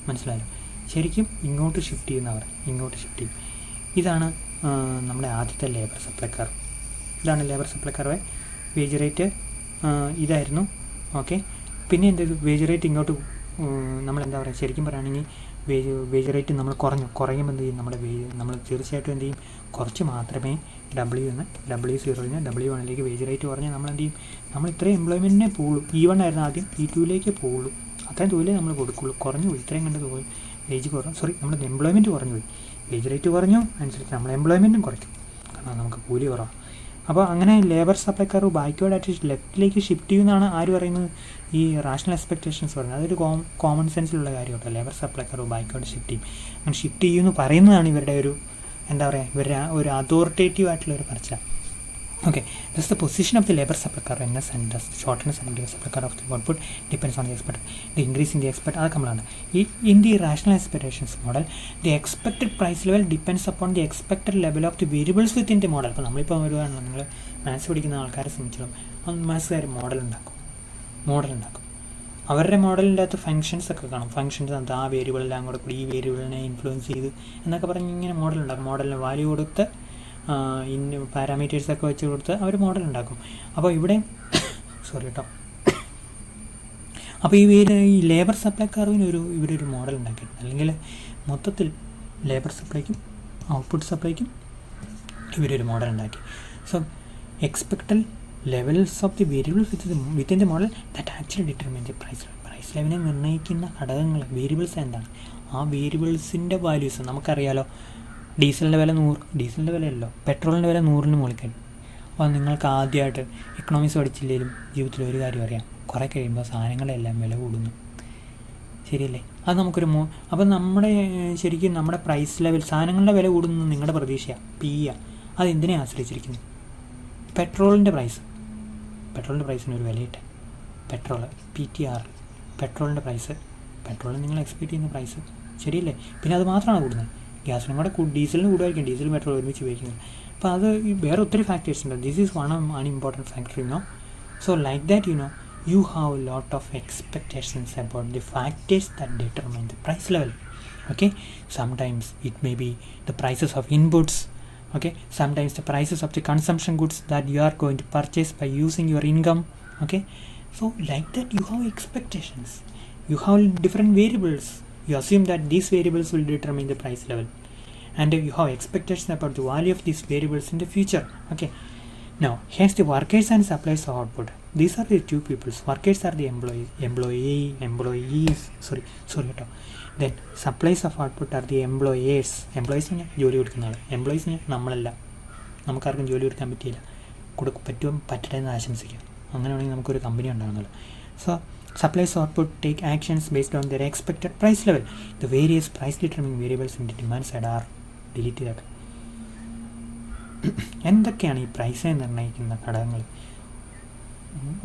മനസ്സിലായല്ലോ. ശരിക്കും ഇങ്ങോട്ട് ഷിഫ്റ്റ് ചെയ്യുന്നവർ ഇങ്ങോട്ട് ഷിഫ്റ്റ് ചെയ്യും. ഇതാണ് നമ്മുടെ ആദ്യത്തെ ലേബർ സപ്ലൈ കർവ്. ഇതാണ് labour supply curve. Wage rate ഇതായിരുന്നു. ഓക്കെ, പിന്നെ എന്ത് ചെയ്തു, വേജ് റേറ്റ് ഇങ്ങോട്ട് നമ്മളെന്താ പറയുക, ശരിക്കും പറയുകയാണെങ്കിൽ വേജ് റേറ്റ് നമ്മൾ കുറയുമ്പോൾ എന്ത് ചെയ്യും, നമ്മൾ തീർച്ചയായിട്ടും എന്ത് ചെയ്യും, കുറച്ച് മാത്രമേ W0 W1 വേജ് റേറ്റ് കുറഞ്ഞാൽ നമ്മൾ എന്ത് ചെയ്യും, നമ്മൾ ഇത്രയും എംപ്ലോയ്മെൻറ്റിനെ പോകുള്ളൂ. E1 ആയിരുന്നു ആദ്യം, E2 പോകുള്ളൂ, അത്രയും തൊഴിലേ നമ്മൾ കൊടുക്കുള്ളൂ. കുറഞ്ഞു പോയി, ഇത്രയും കണ്ട് തോന്നും വേജ് നമ്മുടെ എംപ്ലോയ്മെൻറ്റ് കുറഞ്ഞു പോയി. വേജ് റേറ്റ് കുറഞ്ഞു അനുസരിച്ച് നമ്മൾ എംപ്ലോയ്മെൻറ്റും കുറയ്ക്കും, കാരണം നമുക്ക് കൂലി കുറവാണ്. അപ്പോൾ അങ്ങനെ ലേബർ സപ്ലൈക്കാർ ബാക്ക്വേർഡ് ലെഫ്റ്റിലേക്ക് ഷിഫ്റ്റ് ചെയ്യുന്നതാണ് ആര് പറയുന്നത്, ഈ റാഷണൽ എക്സ്പെക്റ്റേഷൻസ് പറയുന്നത്. അതൊരു കോമൺ സെൻസിലുള്ള കാര്യം കേട്ടോ. ലേബർ സപ്ലൈക്കാർ ബാക്ക്വേർഡ് ഷിഫ്റ്റ് ചെയ്യും. അങ്ങനെ ഷിഫ്റ്റ് ചെയ്യുമെന്ന് പറയുന്നതാണ് ഇവരുടെ ഒരു എന്താ പറയുക, ഇവരുടെ ഒരു അതോറിറ്റേറ്റീവ് ആയിട്ടുള്ള ഒരു പറച്ചിലാണ്. Okay, thus the position of the labor supply curve NS and the shortness of the supply curve of the output depends on the expected, the increase in the expected. In the rational expectations model, the expected price level depends upon the expected level of the variables within the model. അപ്പോൾ നമ്മളിപ്പോൾ വരുവാണല്ലോ, നിങ്ങൾ maths പഠിക്കുന്ന ആൾക്കാരെ സംബന്ധിച്ചിടത്തോളം മാത്സുകാർ model ഉണ്ടാക്കും. അവരുടെ മോഡലിൻ്റെ അകത്ത് functions ഒക്കെ കാണും. ഫംഗ്ഷൻസ് എന്താ, ആ വേരിയബിളെല്ലാം കൂടെ കൂടി ഈ വേരിയബിളിനെ ഇൻഫ്ലുവൻസ് ചെയ്ത് എന്നൊക്കെ പറഞ്ഞ് ഇങ്ങനെ മോഡൽ ഉണ്ടാക്കും. മോഡലിന് വാല്യൂ കൊടുത്ത് പാരാമീറ്റേഴ്സൊക്കെ വെച്ച് കൊടുത്ത് അവർ മോഡൽ ഉണ്ടാക്കും. അപ്പോൾ ഇവിടെ അപ്പോൾ ഈ ലേബർ സപ്ലൈ കർവിന് ഇവരൊരു മോഡൽ ഉണ്ടാക്കിയിട്ടുണ്ട്. അല്ലെങ്കിൽ മൊത്തത്തിൽ ലേബർ സപ്ലൈക്കും ഔട്ട്പുട്ട് സപ്ലൈക്കും ഇവരൊരു മോഡൽ ഉണ്ടാക്കി. So expected levels of the variables within the model that actually determine the price ലെവലിനെ നിർണ്ണയിക്കുന്ന ഘടകങ്ങൾ വേരിയബിൾസ് എന്താണ്, ആ വേരിയബിൾസിൻ്റെ വാല്യൂസ് നമുക്കറിയാലോ. ഡീസലിൻ്റെ വില 100, ഡീസലിൻ്റെ വിലയല്ലോ, പെട്രോളിൻ്റെ വില 100-ന് മുകളിൽ കഴിഞ്ഞു. അപ്പോൾ നിങ്ങൾക്ക് ആദ്യമായിട്ട് എക്കണോമിക്സ് പഠിച്ചില്ലെങ്കിലും ജീവിതത്തിൽ ഒരു കാര്യം അറിയാം, കുറേ കഴിയുമ്പോൾ സാധനങ്ങളെല്ലാം വില കൂടുന്നു. ശരിയല്ലേ? അത് നമുക്കൊരു അപ്പോൾ ശരിക്കും നമ്മുടെ പ്രൈസ് ലെവൽ, സാധനങ്ങളുടെ വില കൂടുന്നത് നിങ്ങളുടെ പ്രതീക്ഷയാണ്, PE. അത് എന്തിനെ ആശ്രയിച്ചിരിക്കുന്നു? പെട്രോളിൻ്റെ പ്രൈസിന് ഒരു വിലയിട്ടെ, PTR, പെട്രോളിൻ്റെ പ്രൈസ്, പെട്രോളിന് നിങ്ങൾ എക്സ്പെക്ട് ചെയ്യുന്ന പ്രൈസ്, ശരിയല്ലേ? പിന്നെ അത് മാത്രമാണ് കൂടുന്നത്. ഗ്യാസിനും കൂടെ ഡീസലിന് കൂടുമായിരിക്കും, ഡീസലും പെട്രോൾ ഒരുമിച്ച് ഉപയോഗിക്കുന്നത്. അപ്പോൾ അത് വേറെ ഒത്തിരി ഫാക്ടേഴ്സ് ഉണ്ട്. This is one important factor, so like that you have a lot of expectations about the factors that determine the price level. Okay, sometimes it may be the prices of inputs, Okay, sometimes the prices of the consumption goods that you are going to purchase by using your income. Okay, so like that you have expectations, you have different variables, you assume that these variables will determine the price level, and you have expectations about the value of these variables in the future. Okay, now hence the workers and suppliers of output, these are the two peoples. Workers are the employees, sorry കേട്ടോ. Then suppliers of output are the employers. Employees ജോലി കൊടുക്കുന്ന ആൾ. Employees നമ്മളല്ല, നമുക്കാർക്കും ജോലി കൊടുക്കാൻ പറ്റിയില്ല, പറ്റട്ടെ എന്ന് ആശംസിക്കാം. അങ്ങനെ വേണമെങ്കിൽ നമുക്കൊരു കമ്പനി ഉണ്ടാകുന്നല്ലോ. So suppliers of output take actions based on their expected price level. The various price determining variables in the demand side are delete ചെയ്തത്. എന്തൊക്കെയാണ് ഈ പ്രൈസ് നിർണ്ണയിക്കുന്ന ഘടകങ്ങൾ?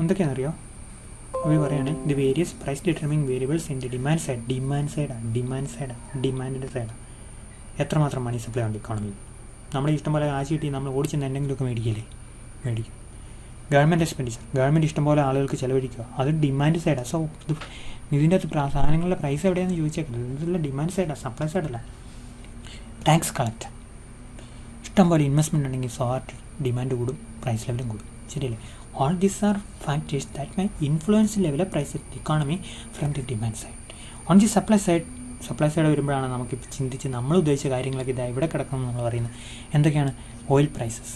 എന്തൊക്കെയാണെന്നറിയോ? അവർ പറയുകയാണ് the various price determining variables in the demand side. എത്രമാത്രം money supply ഉണ്ട് ഇക്കോണമിയിൽ? നമ്മുടെ ഇഷ്ടംപോലെ കാശ് കിട്ടി നമ്മൾ ഓടിച്ചെന്ന് എന്തെങ്കിലുമൊക്കെ മേടിക്കും. ഗവൺമെൻറ് ഇഷ്ടംപോലെ ആളുകൾക്ക് ചിലവഴിക്കുക, അത് ഡിമാൻഡ് സൈഡാണ്. സോ ഇതിൻ്റെ അകത്ത് സാധനങ്ങളുടെ പ്രൈസ് എവിടെയാണെന്ന് ചോദിച്ചേക്കുന്നത്, ഇതെല്ലാം ഡിമാൻഡ് സൈഡാണ്, സപ്ലൈ സൈഡല്ല. ടാക്സ് കളക്ട്, ഇഷ്ടംപോലെ ഇൻവെസ്റ്റ്മെൻറ്റ് ഉണ്ടെങ്കിൽ ഡിമാൻഡ് കൂടും, പ്രൈസ് ലെവലും കൂടും. ശരിയല്ലേ? All these are factors that may influence the level of price of the economy from the demand side. On the supply side വരുമ്പോഴാണ് നമുക്ക് ചിന്തിച്ച് നമ്മൾ ഉദ്ദേശിച്ച കാര്യങ്ങളൊക്കെ ഇതാ ഇവിടെ കിടക്കണം നമ്മൾ പറയുന്നത്. എന്തൊക്കെയാണ്? ഓയിൽ പ്രൈസസ്,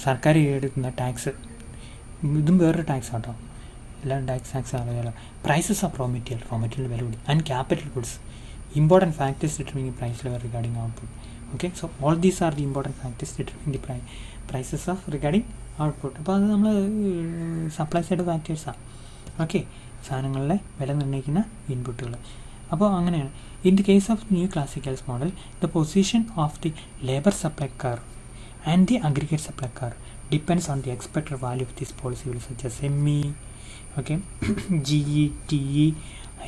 സർക്കാർ എടുക്കുന്ന ടാക്സ്, ഇതും വേറൊരു ടാക്സ് ആട്ടോ, എല്ലാം ടാക്സ് അറിയാലോ. പ്രൈസസ് ഓഫ് റോ മെറ്റീരിയൽ വില കൂടി. And capital goods, important factors determining price level regarding output. Okay, so all these are the important factors determining the prices of regarding output. അപ്പോൾ അത് നമ്മൾ സപ്ലൈ സൈഡ് ഫാക്ടേഴ്സാണ്. Okay, സാധനങ്ങളിലെ വില നിർണ്ണയിക്കുന്ന ഇൻപുട്ടുകൾ. അപ്പോൾ അങ്ങനെയാണ്. In the case of new classicals model, the position of the labour supply curve and the aggregate supply curve depends on the expected value of this പോളിസികൾ such S ME, okay, GE, TE,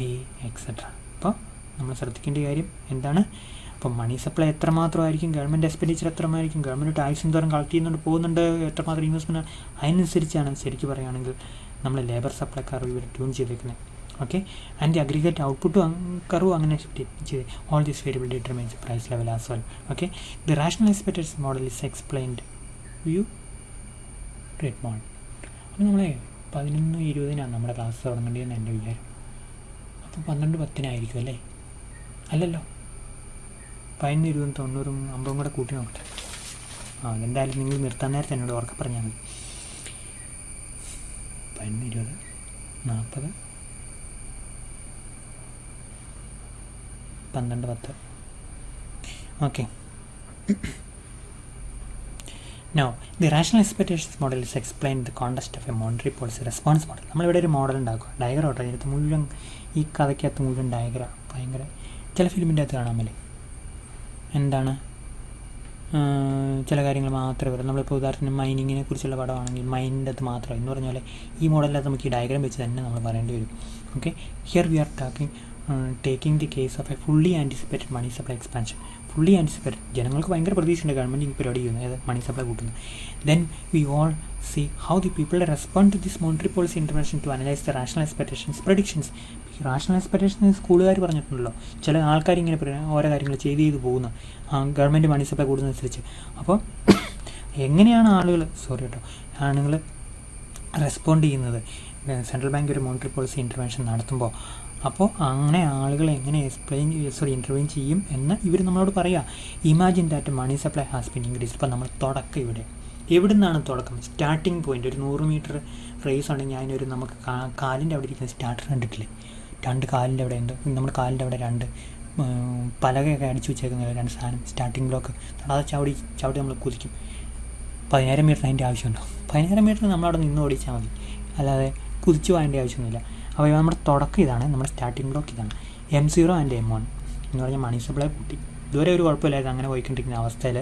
IE, etcetera. അപ്പോൾ നമ്മൾ ശ്രദ്ധിക്കേണ്ട കാര്യം എന്താണ്? അപ്പം money supply എത്രമാത്രമായിരിക്കും, government expenditure എത്രമായിരിക്കും, government tax എന്തോരം കളക്ട് പോകുന്നുണ്ട്, എത്രമാത്രം ഇൻവെസ്റ്റ്മെൻറ്റ്, അതിനനുസരിച്ചാണ് ശരിക്കും പറയുകയാണെങ്കിൽ നമ്മൾ ലേബർ സപ്ലൈ കർവ് ഇവർ ട്യൂൺ ചെയ്തേക്കുന്നത്. ഓക്കെ, ആൻഡ് ദി അഗ്രിഗേറ്റ് ഔട്ട്പുട്ടും കർവും അങ്ങനെ ചെയ്ത് all this variable determines price level as well. Okay, the rational expectation model is explained view rate model. അപ്പോൾ നമ്മളെ 11:20 നമ്മുടെ ക്ലാസ് തുടങ്ങേണ്ടതെന്ന് എൻ്റെ വിചാരം. അപ്പോൾ 12:10 അല്ലേ? അല്ലല്ലോ, 11, 20, 90, 50 കൂടെ കൂട്ടി നോക്കട്ടെ. എന്തായാലും നിങ്ങൾ നിർത്താൻ നേരത്തെ എന്നോട് ഉറക്കെ പറഞ്ഞാൽ മതി. 11, 20, 40, 12, 10. Okay, now the rational expectations model is explain the contest of A monetary policy response model. നമ്മളിവിടെ ഒരു മോഡൽ ഉണ്ടാക്കുക, ഡയഗ്രം ഓട്ടോ. ഇതിനകത്ത് മുഴുവൻ, ഈ കഥയ്ക്കകത്ത് മുഴുവൻ ഡയഗ്രം, ഭയങ്കര ചില ഫിലിമിൻ്റെ അകത്ത് കാണാമല്ലേ, എന്താണ് ചില കാര്യങ്ങൾ മാത്രമേ വരും. നമ്മളിപ്പോൾ ഉദാഹരണത്തിന് മൈനിങ്ങിനെ കുറിച്ചുള്ള പടമാണെങ്കിൽ മൈനിൻ്റെ അത് മാത്രം എന്ന് പറഞ്ഞാൽ ഈ മോഡലിനകത്ത് നമുക്ക് ഈ ഡയഗ്രാം വെച്ച് തന്നെ നമ്മൾ പറയേണ്ടി വരും. Okay, here we are taking the case of a fully anticipated money supply expansion. Fully anticipated, ജനങ്ങൾക്ക് ഭയങ്കര പ്രതീക്ഷയുണ്ട് ഗവൺമെൻറ് ഈ പരിപാടി ചെയ്യുന്നത്, അതായത് മണി സപ്ലൈ കൂട്ടുന്നത്. Then we all see how the people respond to this monetary policy intervention to analyze the rational expectations predictions. Rational expectation സ്കൂളുകാർ പറഞ്ഞിട്ടുണ്ടല്ലോ, ചില ആൾക്കാർ ഇങ്ങനെ ഓരോ കാര്യങ്ങൾ ചെയ്ത് പോകുന്നു ഗവൺമെൻറ് മണി സപ്ലൈ കൂടുന്നതനുസരിച്ച്. അപ്പോൾ എങ്ങനെയാണ് ആളുകൾ റെസ്പോണ്ട് ചെയ്യുന്നത് സെൻട്രൽ ബാങ്ക് ഒരു മോണിറ്ററി പോളിസി ഇൻ്റർവെൻഷൻ നടത്തുമ്പോൾ? അപ്പോൾ അങ്ങനെ ആളുകൾ എങ്ങനെ ഇൻ്റർവെൻ ചെയ്യും എന്ന് ഇവർ നമ്മളോട് പറയുക. Imagine that money supply has been increase. ഇപ്പോൾ നമ്മൾ തുടക്കം എവിടെ നിന്നാണ് തുടക്കം? Starting point. ഒരു 100 മീറ്റർ റേസ് ഉണ്ടെങ്കിൽ അതിനൊരു നമുക്ക് കാലിൻ്റെ അവിടെ ഇരിക്കുന്ന സ്റ്റാർട്ടർ കണ്ടിട്ടില്ലേ? 2 കാലിൻ്റെ അവിടെ ഉണ്ട്, നമ്മുടെ കാലിൻ്റെ അവിടെ 2 പലകയൊക്കെ അടിച്ചു വെച്ചേക്കുന്ന 2 സാധനം സ്റ്റാർട്ടിങ് ബ്ലോക്ക്. അത് ചവിട്ടി നമ്മൾ കുതിക്കും. 10,000 മീറ്റർ അതിൻ്റെ ആവശ്യമുണ്ടോ? 10,000 മീറ്റർ നമ്മളവിടെ നിന്ന് ഓടിച്ചാൽ മതി, അല്ലാതെ കുതിച്ചു പോകേണ്ട ആവശ്യമൊന്നുമില്ല. അപ്പോൾ നമ്മുടെ തുടക്കം ഇതാണ്, നമ്മുടെ സ്റ്റാർട്ടിങ് ബ്ലോക്ക് ഇതാണ്. M0 ആൻഡ് M1 എന്ന് പറഞ്ഞാൽ മണി സപ്ലൈ കൂട്ടി. ഇതുവരെ ഒരു കുഴപ്പമില്ലായിരുന്നു അങ്ങനെ പോയിക്കൊണ്ടിരിക്കുന്ന അവസ്ഥയിൽ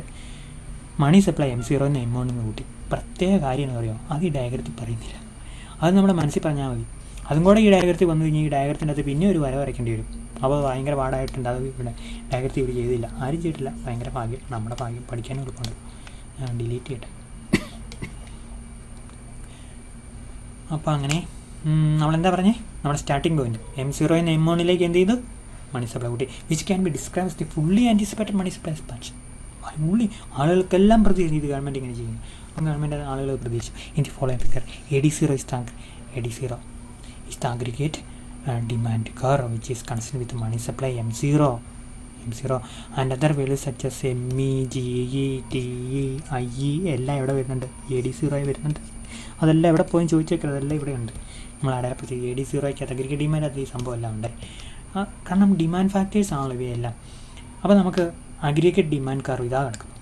മണി സപ്ലൈ M0 M1 കൂട്ടി. പ്രത്യേക കാര്യം എന്ന് പറയുമോ, അത് ഈ ഡയഗ്രത്തിൽ പറയുന്നില്ല, അത് നമ്മുടെ മനസ്സിൽ പറഞ്ഞാൽ മതി. അതും കൂടെ ഈ ഡയഗ്രത്തിൽ വന്നു കഴിഞ്ഞാൽ ഈ ഡയഗ്രത്തിൻ്റെ അകത്ത് പിന്നെ ഒരു വര വരയ്ക്കേണ്ടി വരും. അപ്പോൾ ഭയങ്കര പാടായിട്ടുണ്ട്. അത് ഇവിടെ ഡയഗ്രത്തിൽ ഇവിടെ ചെയ്തില്ല, ആരും ചെയ്തിട്ടില്ല. ഭയങ്കര ഭാഗ്യം, നമ്മുടെ ഭാഗ്യം. പഠിക്കാനും എളുപ്പമുണ്ട്. ഡിലീറ്റ് ചെയ്യട്ടെ. അപ്പോൾ അങ്ങനെ നമ്മളെന്താ പറഞ്ഞേ, നമ്മുടെ സ്റ്റാർട്ടിംഗ് പോയിന്റ് M0 M1 എന്ത് ചെയ്തു? മണി സപ്ലൈ കൂട്ടി. Which can be describes the fully anticipated money supply expansion. ഉള്ളി ആളുകൾക്കെല്ലാം പ്രതീക്ഷ ഇത് ഗവൺമെൻറ് ഇങ്ങനെ ചെയ്യുന്നു. അപ്പം ഗവൺമെൻറ് ആളുകൾ പ്രതീക്ഷിച്ചു. In the following figure AD0 is the aggregate demand curve which is consistent with money supply M0 and other values such as ME, GE, TE, IE എല്ലാം ഇവിടെ വരുന്നുണ്ട്. AD0 വരുന്നുണ്ട്. അതെല്ലാം ഇവിടെ പോയി ചോദിച്ചേക്കുന്നത് അതെല്ലാം ഇവിടെ ഉണ്ട്. നമ്മൾ അടയാളപ്പെടുത്തി AD0ക്ക് അഗ്രിഗേറ്റ് ഡിമാൻഡ് അത് ഈ സംഭവം എല്ലാം ഉണ്ട്. കാരണം ഡിമാൻഡ് ഫാക്ടേഴ്സ് ആണല്ലോ ഇവയെല്ലാം. അപ്പോൾ നമുക്ക് അഗ്രിഗേറ്റ് ഡിമാൻഡ് കർവ് ഇതാ കിടക്കുന്നു.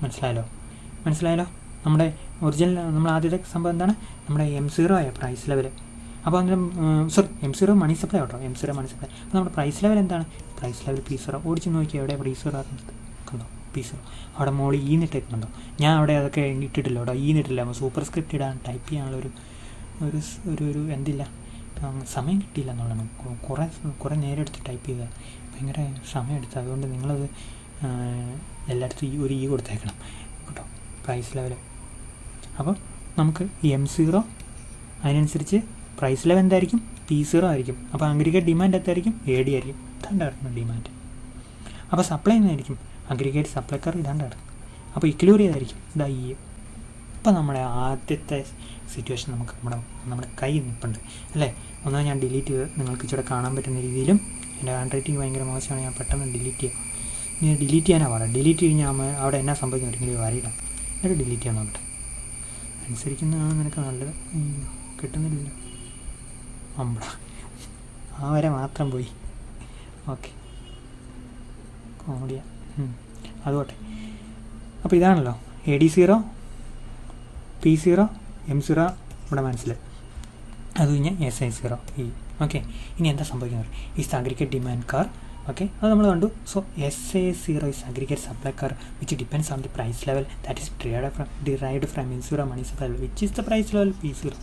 മനസ്സിലായല്ലോ നമ്മുടെ ഒറിജിനൽ നമ്മൾ ആദ്യത്തെ സംഭവം എന്താണ്, നമ്മുടെ M0 ആയ പ്രൈസ് ലെവൽ. അപ്പോൾ അങ്ങനെ M0 മണി സപ്ലൈ കേട്ടോ, M0 മണി സപ്ലൈ. അപ്പോൾ നമ്മുടെ പ്രൈസ് ലെവൽ എന്താണ്, പ്രൈസ് ലെവൽ P0. ഓടിച്ച് നോക്കിയാൽ എവിടെ P0 കണ്ടോ, P0 അവിടെ മോളിൽ ഈ നിട്ടേക്കുന്നുണ്ടോ. ഞാൻ അവിടെ അതൊക്കെ ഇട്ടിട്ടില്ല കേട്ടോ, ഈ നിട്ടില്ല. സൂപ്പർ സ്ക്രിപ്റ്റ് ഇടാൻ ടൈപ്പ് ചെയ്യാനുള്ള ഒരു എന്തില്ല, സമയം കിട്ടിയില്ല എന്നുള്ളതാണ്. കുറേ നേരം എടുത്ത് ടൈപ്പ് ചെയ്താൽ ഭയങ്കര സമയം എടുത്ത്. അതുകൊണ്ട് നിങ്ങളത് എല്ലായിടത്തും ഒരു കൊടുത്തേക്കണം കേട്ടോ, പ്രൈസ് ലെവൽ. അപ്പോൾ നമുക്ക് M0 അതിനനുസരിച്ച് പ്രൈസ് ലെവൽ എന്തായിരിക്കും, P0 ആയിരിക്കും. അപ്പോൾ അഗ്രിഗേറ്റ് ഡിമാൻഡ് എന്തായിരിക്കും, AD ആയിരിക്കും. ഇതാണ്ട് കിടക്കുന്ന ഡിമാൻഡ്. അപ്പോൾ സപ്ലൈ എന്നായിരിക്കും, അഗ്രിഗേറ്റ് സപ്ലൈക്കാർ ഇതാണ്ട് കിടക്കും. അപ്പോൾ ഇക്ലൂർ ചെയ്തായിരിക്കും ഇതാ ഈ. അപ്പോൾ നമ്മുടെ ആദ്യത്തെ സിറ്റുവേഷൻ നമുക്ക് നമ്മുടെ കൈ നിൽപ്പുണ്ട് അല്ലേ. ഒന്നാമത് ഞാൻ ഡിലീറ്റ് ചെയ്ത് നിങ്ങൾക്ക് ഇച്ചിരി കാണാൻ പറ്റുന്ന രീതിയിലും, എൻ്റെ ഹാൻഡ് റൈറ്റിംഗ് ഭയങ്കര മോശമാണ്, ഞാൻ പെട്ടെന്ന് ഡിലീറ്റ് ചെയ്യാം. ഇനി ഡിലീറ്റ് ചെയ്യാനാണ് പാടാം. ഡിലീറ്റ് കഴിഞ്ഞാൽ അവിടെ എന്നാ സംഭവിക്കും ഒരിക്കലും അറിയില്ല. എന്നിട്ട് ഡിലീറ്റ് ചെയ്യാൻ നോക്കട്ടെ. അനുസരിക്കുന്നതാണ് നിനക്ക് നല്ലത്. കിട്ടുന്നില്ല അമ്പട, ആ വരെ മാത്രം പോയി. ഓക്കെ, കോമഡിയ അതുകൊട്ടെ. അപ്പോൾ ഇതാണല്ലോ AD0, P0, M0 ഇവിടെ മനസ്സിലായി. അത് കഴിഞ്ഞ് SI0 ഈ. ഓക്കെ, ഇനി എന്താ സംഭവിക്കുന്നത്, is aggregate demand car. Okay, അത് നമ്മൾ കണ്ടു. So SA0 is aggregate supply curve which depends on the price level that is derived from M0 money supply level, which is the price level P0